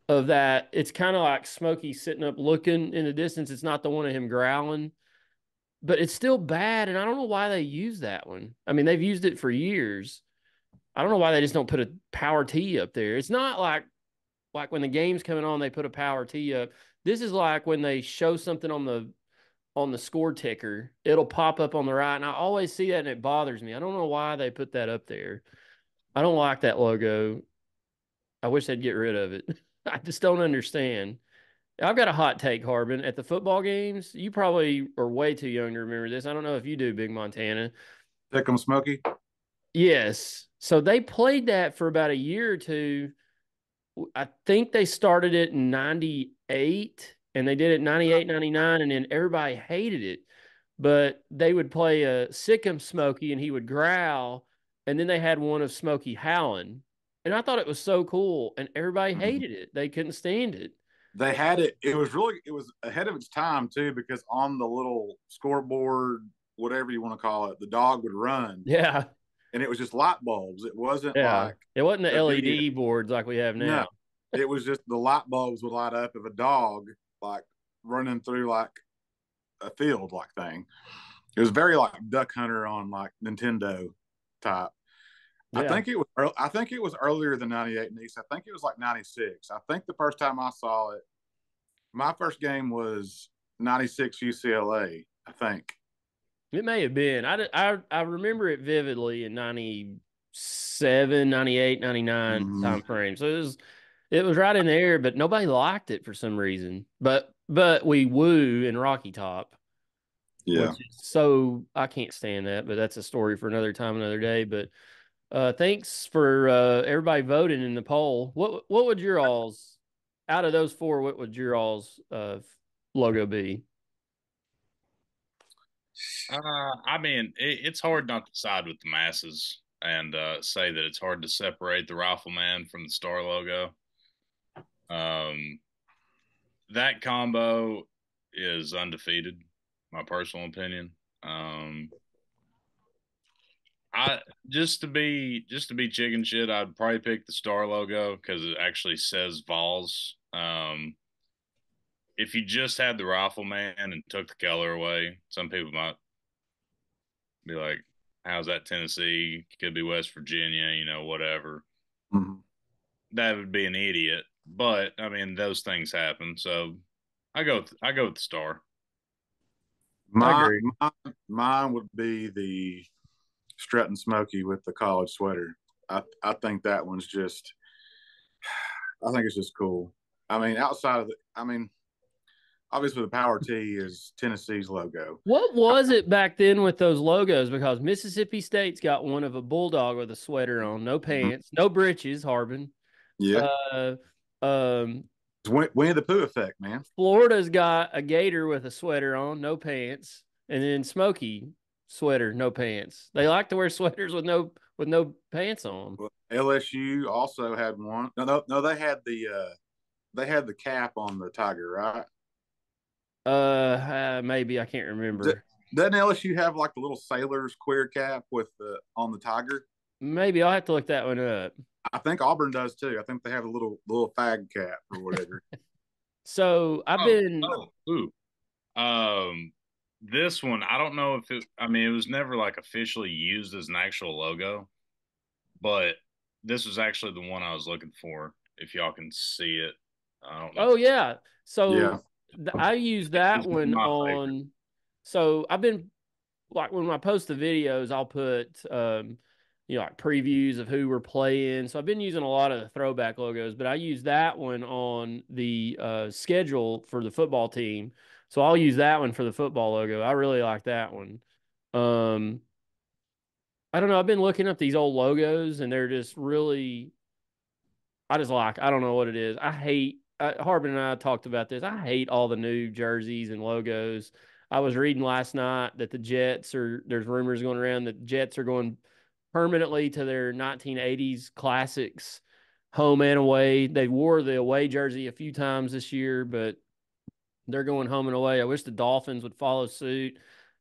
Of that, it's kind of like Smokey sitting up looking in the distance. It's not the one of him growling, but it's still bad. And I don't know why they use that one. I mean, they've used it for years. I don't know why they just don't put a power T up there. It's not like when the game's coming on, they put a power tee up. This is like when they show something on the score ticker, it'll pop up on the right, and I always see that and it bothers me. I don't know why they put that up there. I don't like that logo. I wish they'd get rid of it. I just don't understand. I've got a hot take, Harbin. At the football games, you probably are way too young to remember this. I don't know if you do, Big Montana. Pick 'em Smoky. Yes. So they played that for about a year or two. I think they started it in 98 and they did it 98, 99, and then everybody hated it. But they would play a Sick'em Smokey and he would growl. And then they had one of Smokey howling. And I thought it was so cool. And everybody Mm-hmm. hated it. They couldn't stand it. They had it. It was ahead of its time too, because on the little scoreboard, whatever you want to call it, the dog would run, Yeah. and it was just light bulbs. It wasn't Yeah. like It wasn't the a video. LED boards like we have No, now. it was just the light bulbs would light up of a dog like running through like a field like thing. It was very like Duck Hunter on like Nintendo type. Yeah. I think it was earlier than 98 Nice. I think it was like 96. I think the first time I saw it, my first game was 96 UCLA, I think. It may have been. I remember it vividly in 97, 98, 99 Mm-hmm. time frame. So it was right in there, but nobody liked it for some reason. But we woo in Rocky Top, which Yeah. is so I can't stand that, but that's a story for another time, another day. But thanks for everybody voting in the poll. What would your all's out of those four, what would your all's logo be? I mean, it's hard not to side with the masses and say that it's hard to separate the rifleman from the star logo. Um, that combo is undefeated, my personal opinion. I just to be chicken shit, I'd probably pick the star logo because it actually says Vols. If you just had the rifleman and took the color away, some people might be like, "How's that Tennessee? Could be West Virginia, whatever." Mm-hmm. That would be an idiot. But I mean, those things happen. So I go with the star. I My, agree. my mine would be the Strutting Smoky with the college sweater. I think that one's just. I think it's just cool. I mean, outside of the, I mean, obviously the Power T is Tennessee's logo. What was it back then with those logos? Because Mississippi State's got one of a bulldog with a sweater on, no pants, no breeches, Harbin. Yeah, Uh, um, it's Winnie the Pooh effect, man. Florida's got a gator with a sweater on, no pants, and then Smokey sweater, no pants. They like to wear sweaters with no pants on. Well, LSU also had one. No, they had the cap on the tiger, right? Maybe I can't D- remember. Doesn't LSU have like the little sailor's queer cap with the on the tiger? Maybe I'll have to look that one up. I think Auburn does too. I think they have a little fag cap or whatever. So I've been Ooh. Um, this one, I don't know if it, I mean, it was never like officially used as an actual logo, but this was actually the one I was looking for. If y'all can see it, I don't know. Oh yeah. Yeah. So I use that This is one my favorite. on. So I've been like when I post the videos, I'll put like previews of who we're playing. So I've been using a lot of the throwback logos, but I use that one on the schedule for the football team. So I'll use that one for the football logo. I really like that one. Um, I don't know. I've been looking up these old logos, and they're just really I don't know what it is. Harbin and I talked about this. I hate all the new jerseys and logos. I was reading last night that there's rumors going around that Jets are going permanently to their 1980s classics, home and away. They wore the away jersey a few times this year, but they're going home and away. I wish the Dolphins would follow suit.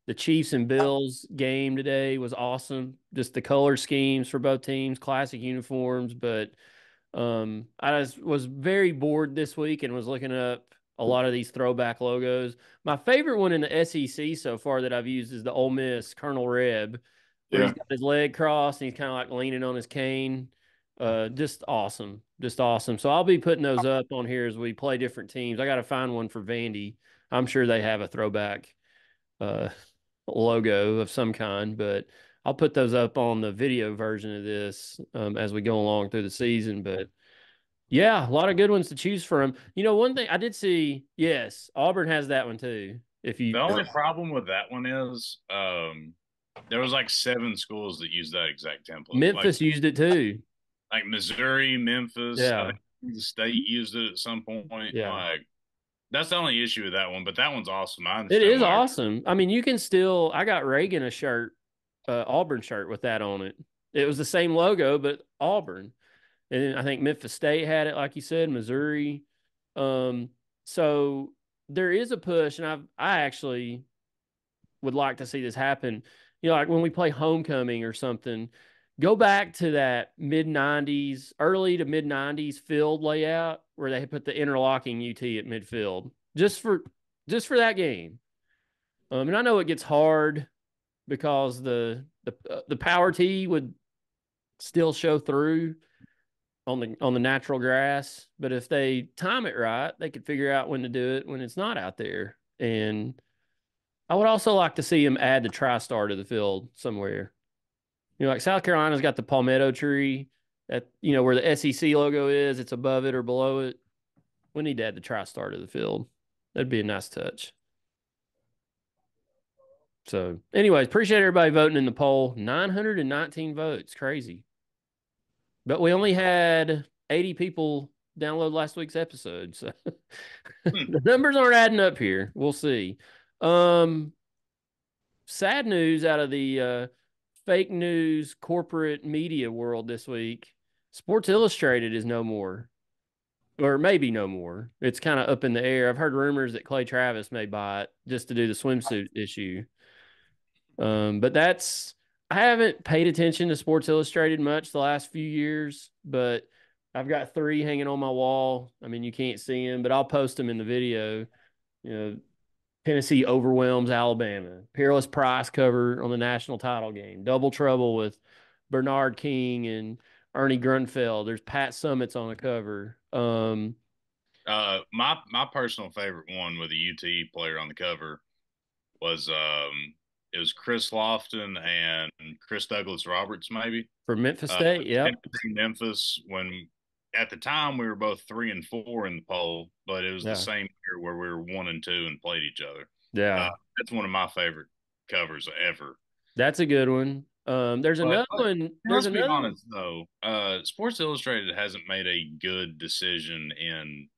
The Chiefs and Bills game today was awesome. Just the color schemes for both teams, classic uniforms, but I was very bored this week and was looking up a lot of these throwback logos. My favorite one in the SEC so far that I've used is the Ole Miss Colonel Reb, where he's Yeah. got his leg crossed and he's kind of like leaning on his cane. Just awesome, just awesome. So I'll be putting those up on here as we play different teams. I got to find one for Vandy. I'm sure they have a throwback uh, logo of some kind, but I'll put those up on the video version of this as we go along through the season. But yeah, a lot of good ones to choose from. One thing I did see, yes, Auburn has that one too. If The you only problem with that one is, there was like 7 schools that used that exact template. Memphis used it too. Like Missouri, Memphis, I Yeah, think the state used it at some point. yeah. Like that's the only issue with that one, but that one's awesome. I It understand is why. awesome. I mean, you can still I got Reagan a shirt, Auburn shirt with that on it. It was the same logo, but Auburn. And I think Memphis State had it, like you said, Missouri. Um, so there is a push, and I actually would like to see this happen. Like when we play homecoming or something, go back to that mid '90s, early to mid '90s field layout where they put the interlocking UT at midfield, just for that game. And I know it gets hard because the power tee would still show through on the natural grass, but if they time it right, they could figure out when to do it when it's not out there. And I would also like to see them add the TriStar to the field somewhere. Like South Carolina's got the palmetto tree at where the SEC logo is. It's above it or below it. We need to add the TriStar to the field. That'd be a nice touch. So, anyways, appreciate everybody voting in the poll. 919 votes, crazy. But we only had 80 people download last week's episode, so the numbers aren't adding up here. We'll see. Sad news out of the fake news corporate media world this week. Sports Illustrated is no more, or maybe no more. It's kind of up in the air. I've heard rumors that Clay Travis may buy it just to do the swimsuit issue. But I haven't paid attention to Sports Illustrated much the last few years, but I've got 3 hanging on my wall. I mean, you can't see them, but I'll post them in the video. Tennessee overwhelms Alabama. Peerless Price cover on the national title game. Double trouble with Bernard King and Ernie Grunfeld. There's Pat Summits on the cover. My personal favorite one with a UT player on the cover was it was Chris Lofton and Chris Douglas Roberts maybe For Memphis State, yep. Memphis when at the time we were both 3 and 4 in the poll, but it was the Yeah. same year where we were 1 and 2 and played each other. Yeah. That's one of my favorite covers ever. That's a good one. There's another But one. There's let's be another one. honest though, Sports Illustrated hasn't made a good decision in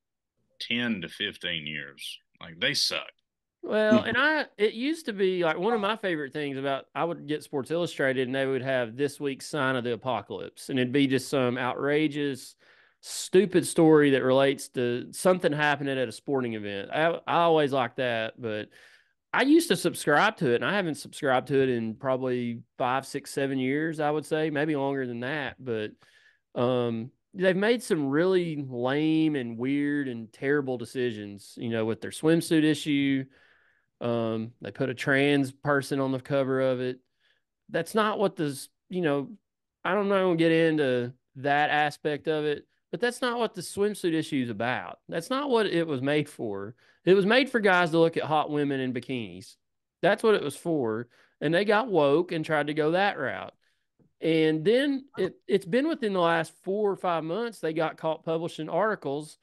10 to 15 years. Like they suck. Well, and it used to be like one of my favorite things about I would get Sports Illustrated and they would have this week's sign of the apocalypse, and it'd be just some outrageous, stupid story that relates to something happening at a sporting event. I always liked that, but I used to subscribe to it, and I haven't subscribed to it in probably 5, 6, 7 years, I would say, maybe longer than that. But they've made some really lame and weird and terrible decisions, with their swimsuit issue. They put a trans person on the cover of it. That's not what this, I don't know, get into that aspect of it, but that's not what the swimsuit issue is about. That's not what it was made for. It was made for guys to look at hot women in bikinis. That's what it was for. And they got woke and tried to go that route. And then it's been within the last 4 or 5 months, they got caught publishing articles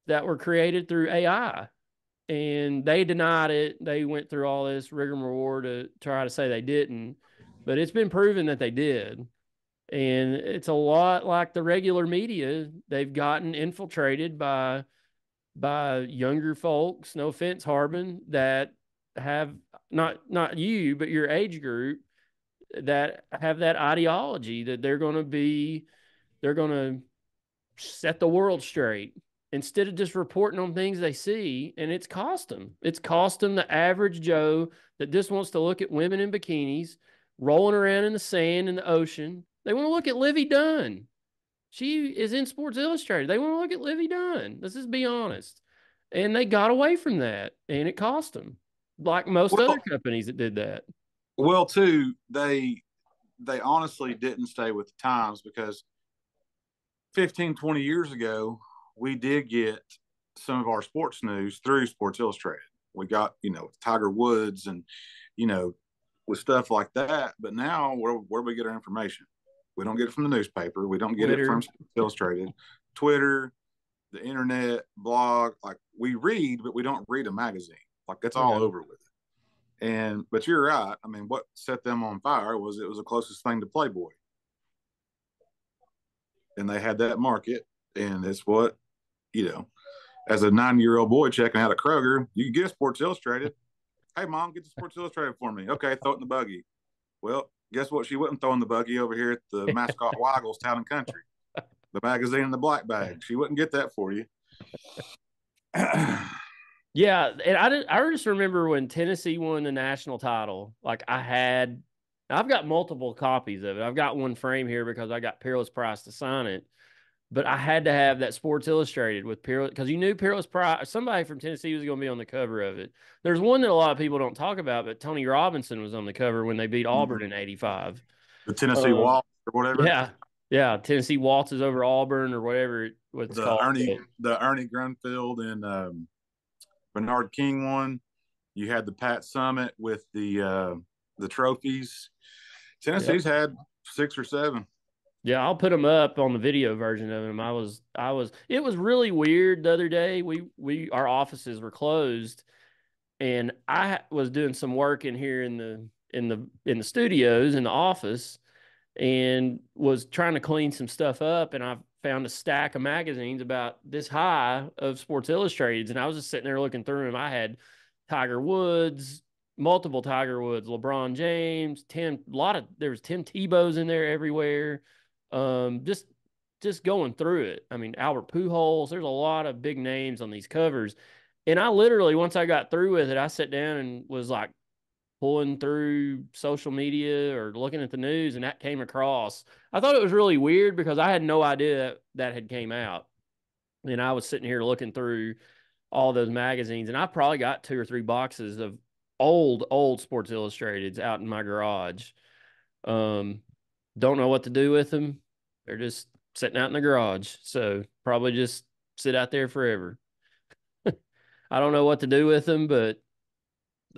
that were created through AI. And they denied it. They went through all this rigmarole to try to say they didn't, but it's been proven that they did. And it's a lot like the regular media. They've gotten infiltrated by younger folks, no offense, Harbin, that have not you, but your age group that have that ideology that they're going to set the world straight instead of just reporting on things they see. And it's cost them. It's cost them the average Joe that just wants to look at women in bikinis rolling around in the sand in the ocean. They want to look at Livy Dunn. She is in Sports Illustrated. They want to look at Livy Dunn. Let's just be honest. And they got away from that, and it cost them, like most other Well, companies that did that. well, too, they honestly didn't stay with the times because 15, 20 years ago, we did get some of our sports news through Sports Illustrated. We got, Tiger Woods and, you know, with stuff like that. But now, where do we get our information? We don't get it from the newspaper. We don't get it from Twitter. Sports Illustrated, Twitter, the internet, blog. Like we read, but we don't read a magazine. Like that's all Yeah. over with it. But you're right. I mean, what set them on fire was it was the closest thing to Playboy, and they had that market, and it's what as a 9-year-old boy checking out at Kroger, you can get a Sports Illustrated. Hey, mom, get the Sports Illustrated for me. Okay, throw it in the buggy. Well, guess what? She wouldn't throw in the buggy over here at the Mascot Waggles Town and Country. The magazine in the black bag. She wouldn't get that for you. Yeah, and I just remember when Tennessee won the national title. Like I've got multiple copies of it. I've got one frame here because I got Peerless Price to sign it. But I had to have that Sports Illustrated with Peerless because you knew Peerless Price. Somebody from Tennessee was going to be on the cover of it. There's one that a lot of people don't talk about, but Tony Robinson was on the cover when they beat Auburn in '85. The Tennessee Um, Waltz or whatever. yeah, yeah, Tennessee waltzes over Auburn or whatever what it's The called. Ernie Grunfeld and Bernard King one. You had the Pat Summit with the trophies. Tennessee's had 6 or 7. Yeah, I'll put them up on the video version of them. It was really weird the other day. Our offices were closed, and I was doing some work in here in the studios in the office, and was trying to clean some stuff up, and I found a stack of magazines about this high of Sports Illustrateds, and I was just sitting there looking through them. I had Tiger Woods, multiple Tiger Woods, LeBron James, there was Tim Tebow's in there everywhere. Just going through it. I mean, Albert Pujols, there's a lot of big names on these covers. And I literally, once I got through with it, I sat down and was like pulling through social media or looking at the news, and that came across. I thought it was really weird because I had no idea that had came out. And I was sitting here looking through all those magazines, and I probably got 2 or 3 boxes of old Sports Illustrateds out in my garage. Um, don't know what to do with them. They're just sitting out in the garage. So probably just sit out there forever. I don't know what to do with them, but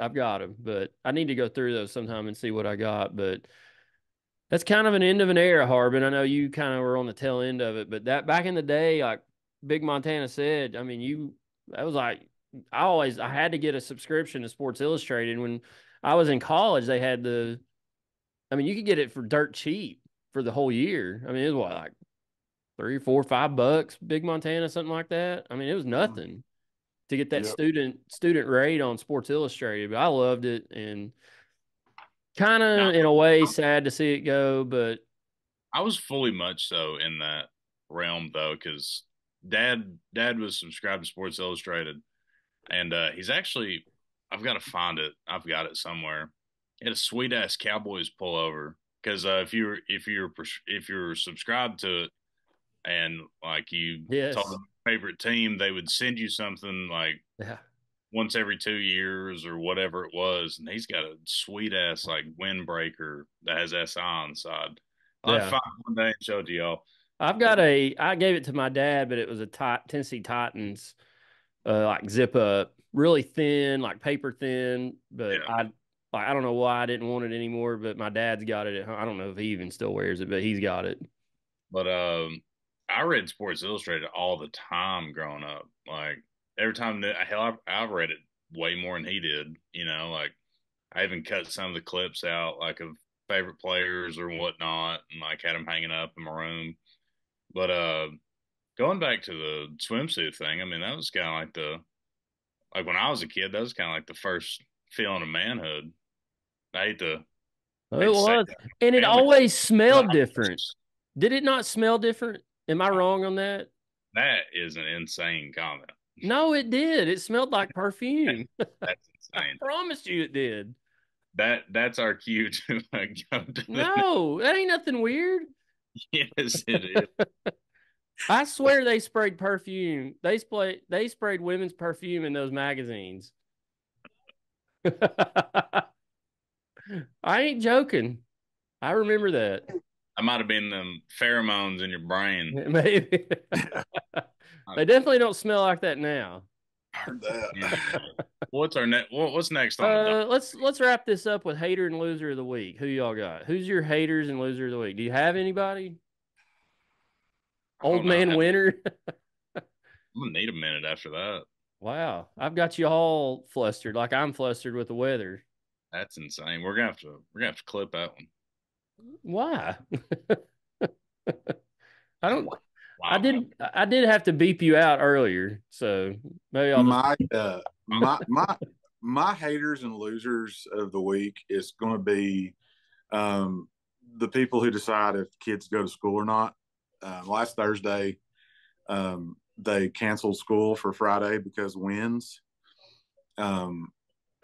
I've got them. But I need to go through those sometime and see what I got. But That's kind of an end of an era, Harbin. I know you kind of were on the tail end of it, but that back in the day, like Big Montana said, I mean, that was like, I had to get a subscription to Sports Illustrated. When I was in college, they had I mean, you could get it for dirt cheap for the whole year. I mean, it was what, like $3, $4, $5, Big Montana, something like that. I mean, it was nothing to get that Yep. student rate on Sports Illustrated, but I loved it and kind of in a way sad to see it go, but I was fully much so in that realm though, because dad was subscribed to Sports Illustrated, and he's actually, I've got to find it. I've got it somewhere. He had a sweet ass Cowboys pullover because if you're subscribed to it and like you told yes. them your favorite team, they would send you something like Yeah. once every 2 years or whatever it was. And he's got a sweet ass like windbreaker that has SI on the side. I'll have to Yeah. find it one day and show it to y'all. I gave it to my dad, but it was a Tennessee Titans, like zip up, really thin, like paper thin. But Yeah. I don't know why I didn't want it anymore, but my dad's got it at home. I don't know if he even still wears it, but he's got it. But I read Sports Illustrated all the time growing up. Like every time that hell, I've read it way more than he did. You know, like I even cut some of the clips out, like of favorite players or whatnot, and like had them hanging up in my room. But going back to the swimsuit thing, I mean, that was kind of like like when I was a kid, that was kind of like the first feeling of manhood. I hate to Oh, hate it to say was, that, and it family, always but smelled different. Did it not smell different? Am I wrong on that? that is an insane comment. No, it did. It smelled like perfume. That's I insane. promise you it did. That's our cue to go to the next. No, that ain't nothing weird. Yes, it is. I swear they sprayed perfume. They sprayed women's perfume in those magazines. I ain't joking. I remember that. I might have been them pheromones in your brain. Maybe. They definitely don't smell like that now. Heard that. Yeah. What's our next? What's next on the dock? Let's wrap this up with hater and loser of the week. Who y'all got? Who's your haters and loser of the week? Do you have anybody? I Old don't know. man winner. I'm gonna need a minute after that. Wow, I've got you all flustered, like I'm flustered with the weather. That's insane. We're gonna have to clip that one. Why? I don't. Wow. I did have to beep you out earlier, so maybe I'll just. My my haters and losers of the week is going to be um, the people who decide if kids go to school or not. Last Thursday, they canceled school for Friday because winds. Um,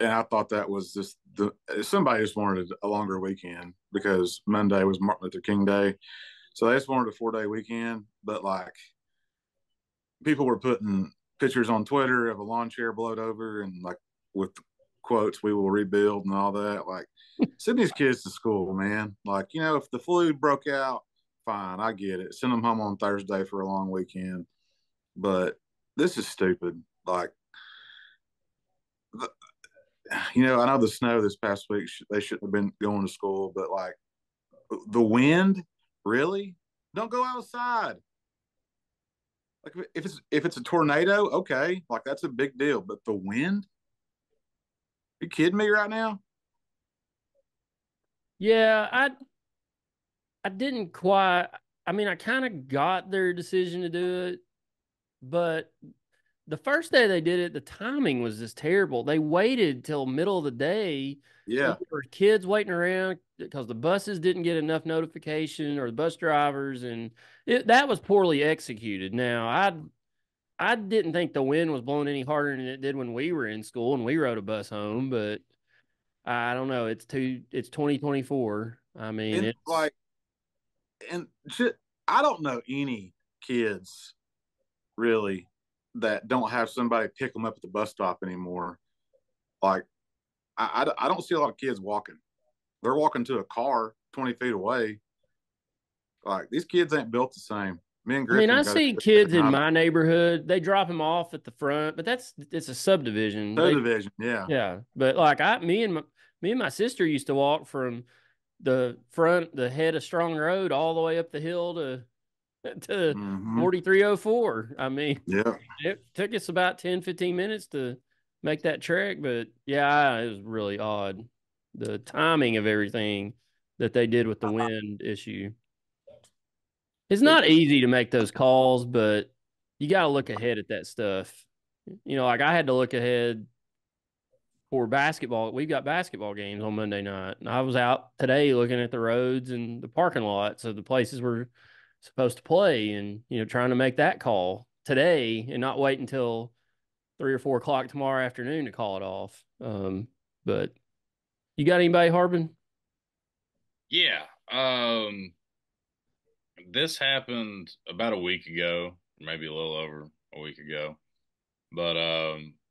and I thought that was just somebody just wanted a longer weekend because Monday was Martin Luther King Day, so they just wanted a 4-day weekend. But like people were putting pictures on Twitter of a lawn chair blowed over and like with quotes, "We will rebuild" and all that. Like send these kids to school, man. Like if the flu broke out, fine, I get it. Send them home on Thursday for a long weekend. But this is stupid. Like I know the snow this past week, they shouldn't have been going to school, but like the wind, really? Don't go outside. Like if it's a tornado, okay, like that's a big deal. But the wind? Are you kidding me right now? Yeah, I didn't quite. I mean, I kind of got their decision to do it, but the first day they did it, the timing was just terrible. They waited till middle of the day, and Yeah. there were kids waiting around because the buses didn't get enough notification or the bus drivers, and that was poorly executed. Now, I didn't think the wind was blowing any harder than it did when we were in school and we rode a bus home, but I don't know. It's 2024. I mean, And it's like, and shit, I don't know any kids really that don't have somebody pick them up at the bus stop anymore. Like, I don't see a lot of kids walking. They're walking to a car 20 feet away. Like, these kids ain't built the same. Me and I mean, Griffin I got see a kids in high my neighborhood, they drop them off at the front, but it's a subdivision. subdivision. Yeah. Yeah, but like me and my sister used to walk from the head of Strong Road all the way up the hill to Mm-hmm. 4304. I mean, Yeah. it took us about 10, 15 minutes to make that trek, but yeah, it was really odd. The timing of everything that they did with the wind issue. It's not easy to make those calls, but you got to look ahead at that stuff. Like I had to look ahead for basketball. We've got basketball games on Monday night. And I was out today looking at the roads and the parking lots of the places we're supposed to play and, trying to make that call today and not wait until 3 or 4 o'clock tomorrow afternoon to call it off. But you got anybody, Harbin? Yeah. This happened about a week ago, maybe a little over a week ago. But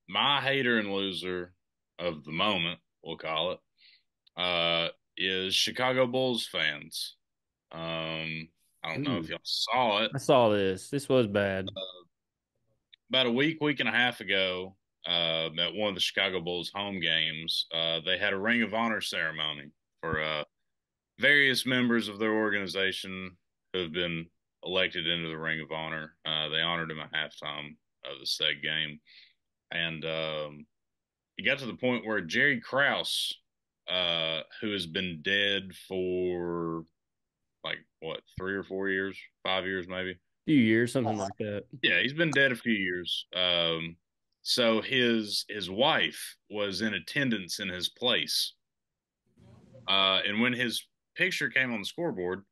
my hater and loser of the moment, we'll call it, is Chicago Bulls fans. I don't know if Ooh, y'all saw it. I saw this. This was bad. About a week and a half ago, at one of the Chicago Bulls home games, they had a Ring of Honor ceremony for various members of their organization who have been elected into the Ring of Honor. They honored him at halftime of the said game. And it got to the point where Jerry Krause, who has been dead for like what, 3 or 4 years, 5 years maybe. Few years, something like that. Yeah, he's been dead a few years. So his wife was in attendance in his place, and when his picture came on the scoreboard,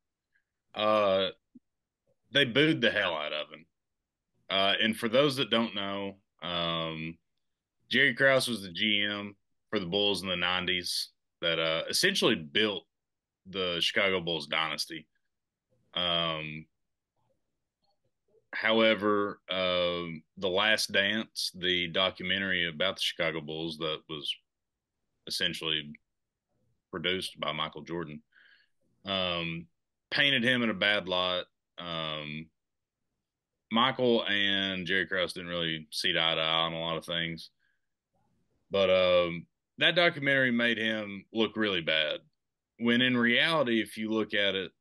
uh, they booed the hell out of him. And for those that don't know, Jerry Krause was the GM for the Bulls in the '90s that essentially built the Chicago Bulls dynasty. Um, However, The Last Dance, the documentary about the Chicago Bulls that was essentially produced by Michael Jordan, painted him in a bad light. Michael and Jerry Krause didn't really see eye to eye on a lot of things, but that documentary made him look really bad. When in reality, if you look at it,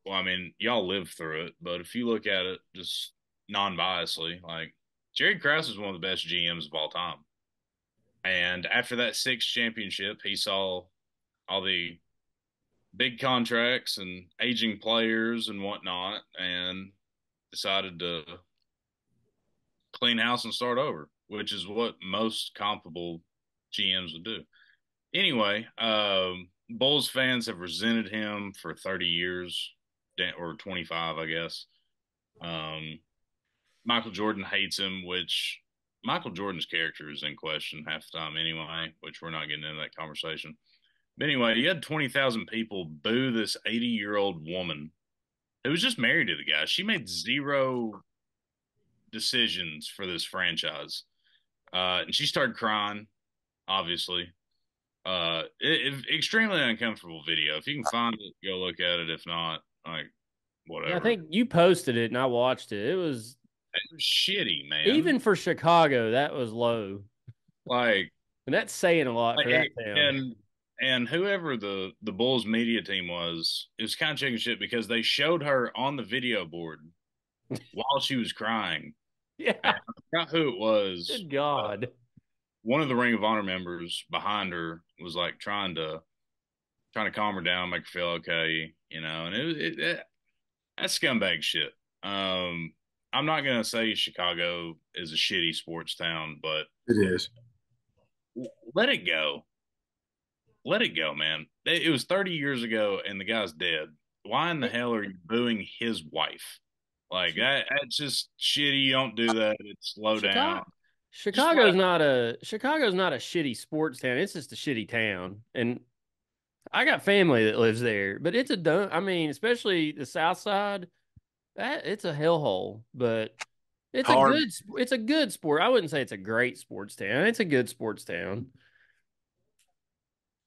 well, I mean, y'all lived through it, but if you look at it just non-biasly, like Jerry Krause is one of the best GMs of all time. And after that sixth championship, he saw all the big contracts and aging players and whatnot, and decided to clean house and start over, which is what most comparable GMs would do. Anyway, Bulls fans have resented him for 30 years or 25, I guess. Michael Jordan hates him, which Michael Jordan's character is in question half the time anyway, which we're not getting into that conversation. But anyway, you had 20,000 people boo this 80-year-old woman who was just married to the guy. She made zero decisions for this franchise. And she started crying, obviously. Extremely uncomfortable video. If you can find it, go look at it. If not, like, whatever. Yeah, I think you posted it and I watched it. It was shitty, man. even for Chicago, that was low. Like, and that's saying a lot for that town. And whoever the Bulls media team was, it was kind of chicken shit because they showed her on the video board while she was crying. Yeah, I forgot who it was. Good God. One of the Ring of Honor members behind her was like trying to calm her down, make her feel okay, and that's scumbag shit. I'm not gonna say Chicago is a shitty sports town, but it is. Let it go. Let it go, man. It was 30 years ago and the guy's dead. Why in the hell are you booing his wife? Like that's just shitty. You don't do that. It's low down. Chicago's not a shitty sports town. It's just a shitty town. And I got family that lives there, but it's especially the South Side, it's a hellhole, but it's a good sport. I wouldn't say it's a great sports town. It's a good sports town.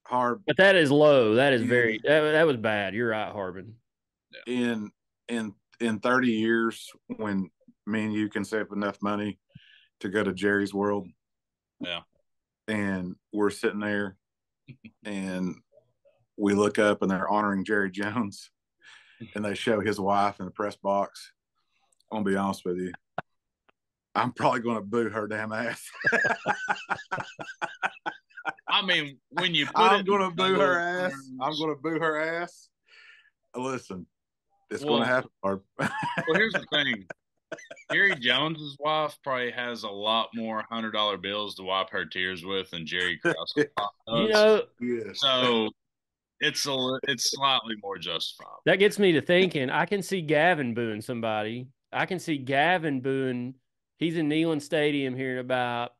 But that is low. That is that was bad. You're right, Harbin. In 30 years, when me and you can save enough money to go to Jerry's World, yeah, and we're sitting there, and we look up and they're honoring Jerry Jones, and they show his wife in the press box. I'm gonna be honest with you. I'm probably gonna boo her damn ass. I mean, when you put I'm it gonna boo her ass. terms, I'm gonna boo her ass. Listen, it's well, gonna happen. well, here's the thing. Jerry Jones's wife probably has a lot more $100 bills to wipe her tears with than Jerry Krause's wife You does. know, Yes. So it's slightly more justifiable. that gets me to thinking. I can see Gavin booing somebody. I can see Gavin booing. He's in Neyland Stadium here in about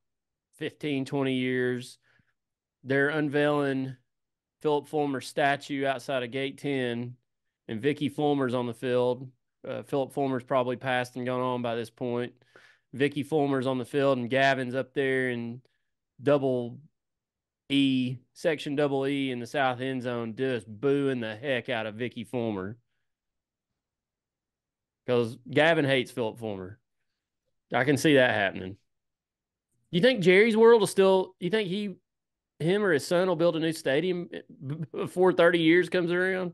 15, 20 years. They're unveiling Philip Fulmer's statue outside of Gate 10, and Vicky Fulmer's on the field. Philip Fulmer's probably passed and gone on by this point. Vicky Fulmer's on the field, and Gavin's up there in section double E in the south end zone, just booing the heck out of Vicky Fulmer. Because Gavin hates Philip Fulmer. I can see that happening. You think Jerry's world will still, you think him or his son will build a new stadium before 30 years comes around?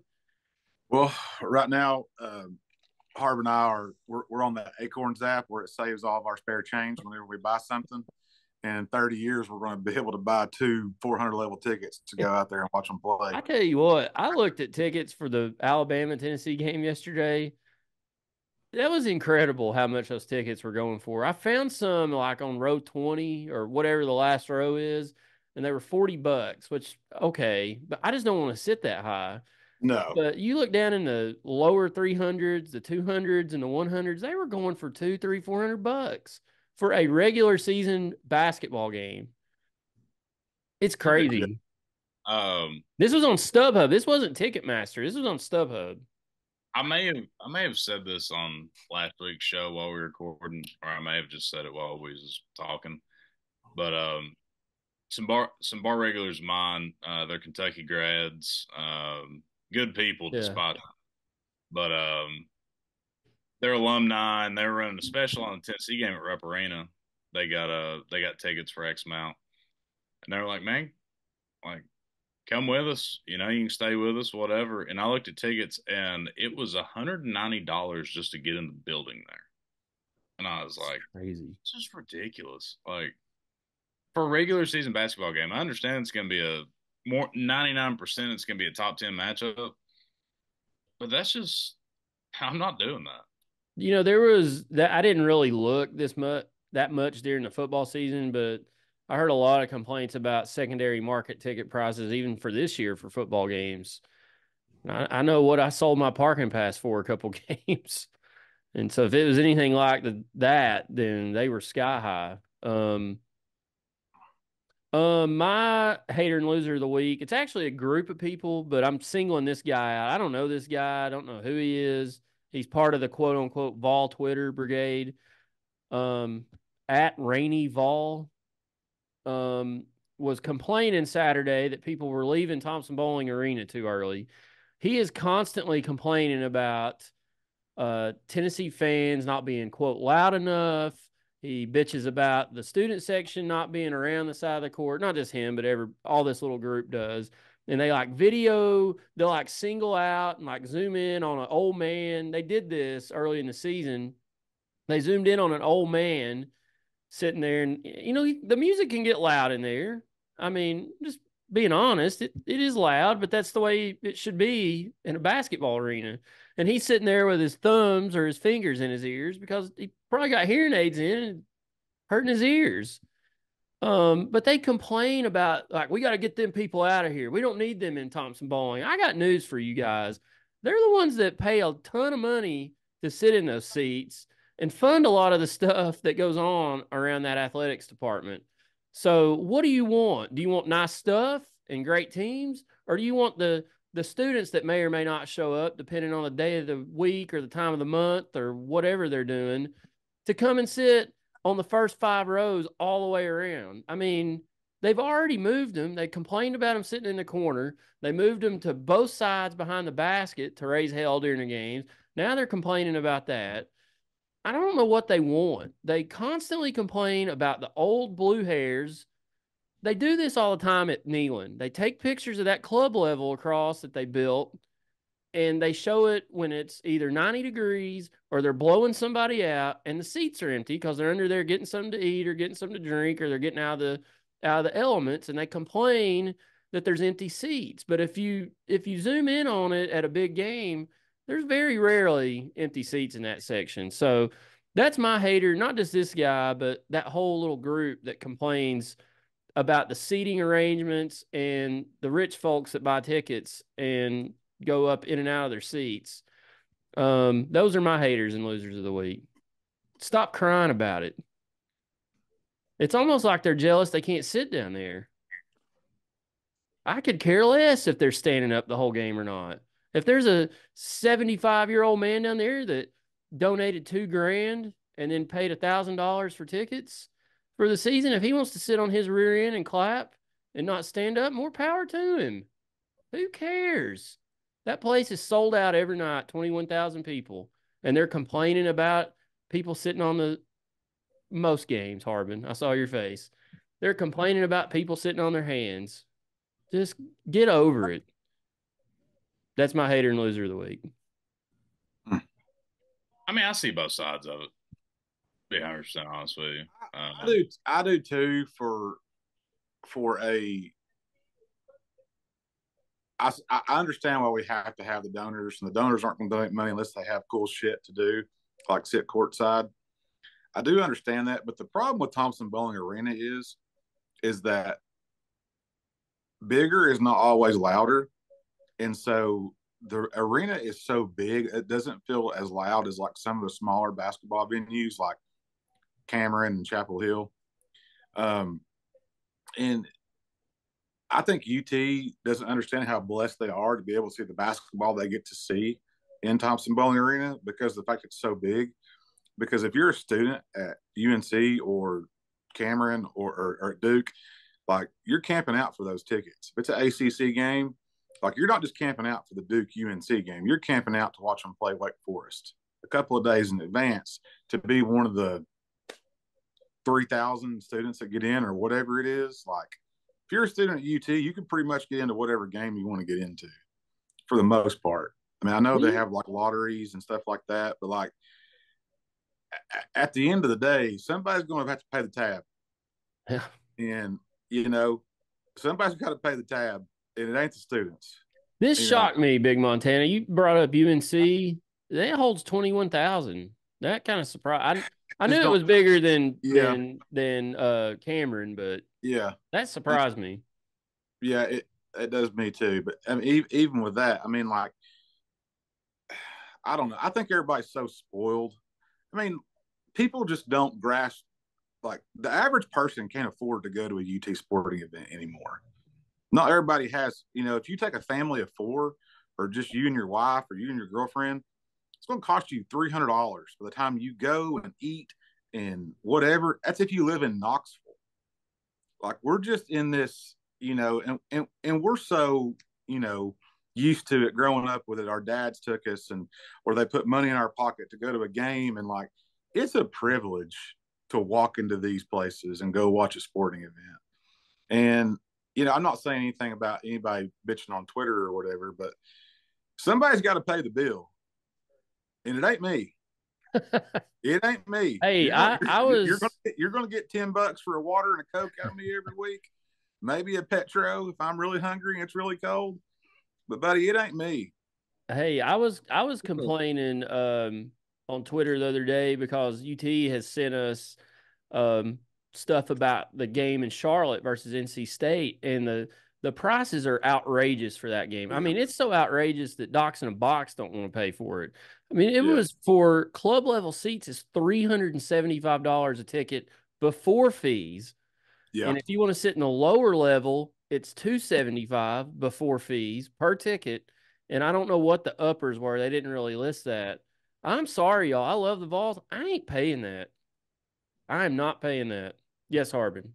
Well, right now, Harv and I we're on the Acorns app where it saves all of our spare change whenever we buy something. And in 30 years, we're going to be able to buy 2 400 level tickets to go out there and watch them play. I tell you what, I looked at tickets for the Alabama-Tennessee game yesterday. That was incredible how much those tickets were going for. I found some like on row 20 or whatever the last row is, and they were $40, which, okay, but I just don't want to sit that high. No. But you look down in the lower 300s, the 200s, and the 100s, they were going for $200, $300, $400 for a regular season basketball game. It's crazy. This was on StubHub. This wasn't Ticketmaster. This was on StubHub. I may have said this on last week's show while we were recording, or I may have just said it while we was talking. But some bar regulars of mine, they're Kentucky grads, good people despite that. But they're alumni and they were running a special on the Tennessee game at Rupp Arena. They got tickets for X amount. And they were like, man, like, come with us. You know, you can stay with us, whatever. And I looked at tickets, and it was $190 just to get in the building there. And I was like, crazy. It's just ridiculous. Like, for a regular season basketball game, I understand it's going to be 99% it's going to be a top 10 matchup. But that's just, I'm not doing that. You know, there was that I didn't really look that much during the football season, but I heard a lot of complaints about secondary market ticket prices, even for this year for football games. I know what I sold my parking pass for a couple games. And so if it was anything like that, then they were sky high. My hater and loser of the week, it's actually a group of people, but I'm singling this guy out. I don't know this guy. I don't know who he is. He's part of the quote unquote Vol Twitter brigade. At Rainy Vol. Was complaining Saturday that people were leaving Thompson Bowling Arena too early. He is constantly complaining about Tennessee fans not being, quote, loud enough. He bitches about the student section not being around the side of the court. Not just him, but all this little group does. And they like they'll like single out and like zoom in on an old man. They did this early in the season. They zoomed in on an old man sitting there, and you know the music can get loud in there. I mean, just being honest, it is loud, but that's the way it should be in a basketball arena. And he's sitting there with his thumbs or his fingers in his ears because he probably got hearing aids in and hurting his ears. But they complain about, like, we got to get them people out of here. We don't need them in Thompson Bowling. I got news for you guys. They're the ones that pay a ton of money to sit in those seats and fund a lot of the stuff that goes on around that athletics department. So what do you want? Do you want nice stuff and great teams? Or do you want the students that may or may not show up, depending on the day of the week or the time of the month or whatever they're doing, to come and sit on the first 5 rows all the way around? I mean, they've already moved them. They complained about them sitting in the corner. They moved them to both sides behind the basket to raise hell during the games. Now they're complaining about that. I don't know what they want. They constantly complain about the old blue hairs they do this all the time at Neyland. They take pictures of that club level across that they built, and they show it when it's either 90 degrees or they're blowing somebody out and the seats are empty because they're under there getting something to eat or getting something to drink, or they're getting out of the elements, and they complain that there's empty seats. But if you zoom in on it at a big game, there's very rarely empty seats in that section. So that's my hater, not just this guy, but that whole little group that complains about the seating arrangements and the rich folks that buy tickets and go up in and out of their seats. Those are my haters and losers of the week. Stop crying about it. It's almost like they're jealous they can't sit down there. I could care less if they're standing up the whole game or not. If there's a 75-year-old man down there that donated $2,000 and then paid $1,000 for tickets for the season, if he wants to sit on his rear end and clap and not stand up, more power to him. Who cares? That place is sold out every night, 21,000 people. And they're complaining about people sitting on the most games, Harbin. I saw your face. They're complaining about people sitting on their hands. Just get over it. That's my hater and loser of the week. I mean, I see both sides of it. Be 100% honest with you. I do too. I understand why we have to have the donors, and the donors aren't going to donate money unless they have cool shit to do, like sit courtside. I do understand that, but the problem with Thompson Bowling Arena is that bigger is not always louder, and so the arena is so big it doesn't feel as loud as like some of the smaller basketball venues like Cameron and Chapel Hill. And I think UT doesn't understand how blessed they are to be able to see the basketball they get to see in Thompson Bowling Arena because of the fact it's so big. Because if you're a student at UNC or Cameron or Duke, like you're camping out for those tickets. If it's an ACC game, like you're not just camping out for the Duke UNC game. You're camping out to watch them play Wake Forest a couple of days in advance to be one of the 3,000 students that get in or whatever it is. Like if you're a student at UT, you can pretty much get into whatever game you want to get into for the most part. I mean, I know they have like lotteries and stuff like that, but like at the end of the day, somebody's going to have to pay the tab. Yeah. And, somebody's got to pay the tab, and it ain't the students. This shocked me, Big Montana. You brought up UNC. That holds 21,000. That kind of surprised. I knew it was bigger than Cameron, but yeah, that surprised me. Yeah, it does me too. But I mean, even with that, I mean, like, I don't know. I think everybody's so spoiled. I mean, people just don't grasp. Like the average person can't afford to go to a UT sporting event anymore. Not everybody has. If you take a family of 4, or just you and your wife, or you and your girlfriend, it's going to cost you $300 by the time you go and eat and whatever. That's if you live in Knoxville. Like we're just in this, and we're so, used to it growing up with it. Our dads took us or they put money in our pocket to go to a game. And like, it's a privilege to walk into these places and go watch a sporting event. And, I'm not saying anything about anybody bitching on Twitter or whatever, but somebody's got to pay the bill. And it ain't me. It ain't me. Hey, you're going to get $10 for a water and a Coke out of me every week. Maybe a Petro if I'm really hungry and it's really cold. But buddy, it ain't me. Hey, I was complaining on Twitter the other day because UT has sent us stuff about the game in Charlotte versus NC State, and the prices are outrageous for that game. I mean, it's so outrageous that Docs in a Box don't want to pay for it. I mean, it was for club level seats is $375 a ticket before fees. Yeah. And if you want to sit in the lower level, it's $275 before fees per ticket. And I don't know what the uppers were. They didn't really list that. I'm sorry, y'all. I love the Vols. I ain't paying that. I am not paying that. Yes, Harbin.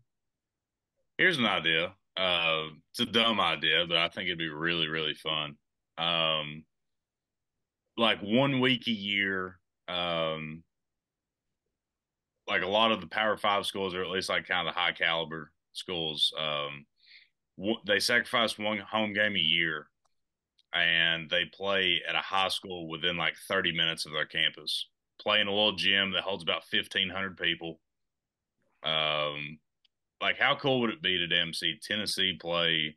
Here's an idea. It's a dumb idea, but I think it'd be really, really fun. Like 1 week a year, like a lot of the Power 5 schools, are at least like kind of the high caliber schools. They sacrifice one home game a year, and they play at a high school within like 30 minutes of their campus. Play in a little gym that holds about 1,500 people. Like how cool would it be to them see Tennessee play?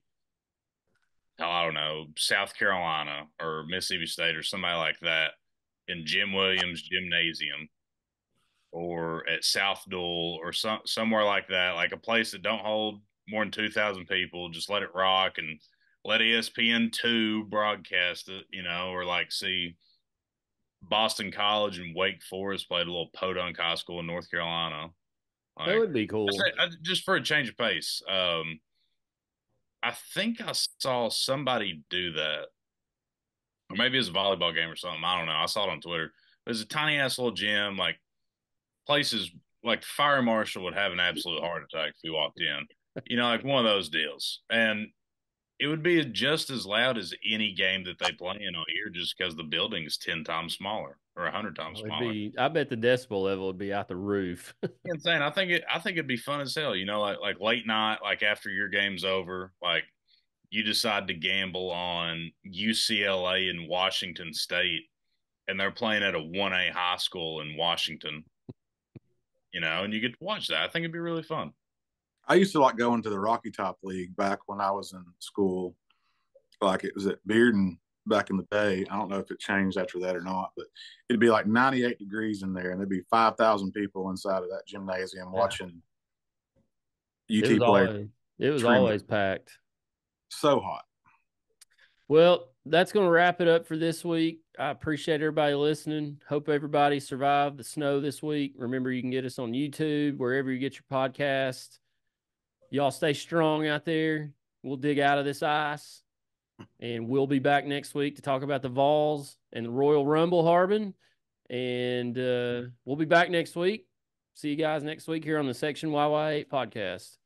I don't know, South Carolina or Mississippi State or somebody like that in Jim Williams Gymnasium or at South Dual or somewhere like that, like a place that don't hold more than 2,000 people. Just let it rock and let ESPN2 broadcast it, or like see Boston College and Wake Forest played a little podunk high school in North Carolina. That Like, would be cool. just for a change of pace. I think I saw somebody do that, or maybe it's a volleyball game or something. I don't know. I saw it on Twitter. There's a tiny ass little gym, like places like fire marshal would have an absolute heart attack if he walked in. Like one of those deals. And it would be just as loud as any game that they play in all year, just because the building is 10 times smaller or 100 times smaller. I bet the decibel level would be out the roof. Insane. I think it'd be fun as hell. Like late night, like after your game's over, like you decide to gamble on UCLA and Washington State, and they're playing at a 1A high school in Washington, and you get to watch that. I think it'd be really fun. I used to like going to the Rocky Top League back when I was in school. Like it was at Bearden back in the day. I don't know if it changed after that or not, but it'd be like 98 degrees in there, and there'd be 5,000 people inside of that gymnasium watching UT players. It was always packed. So hot. Well, that's going to wrap it up for this week. I appreciate everybody listening. Hope everybody survived the snow this week. Remember, you can get us on YouTube, wherever you get your podcast. Y'all stay strong out there. We'll dig out of this ice. And we'll be back next week to talk about the Vols and the Royal Rumble, Harbin. And we'll be back next week. See you guys next week here on the Section YY8 podcast.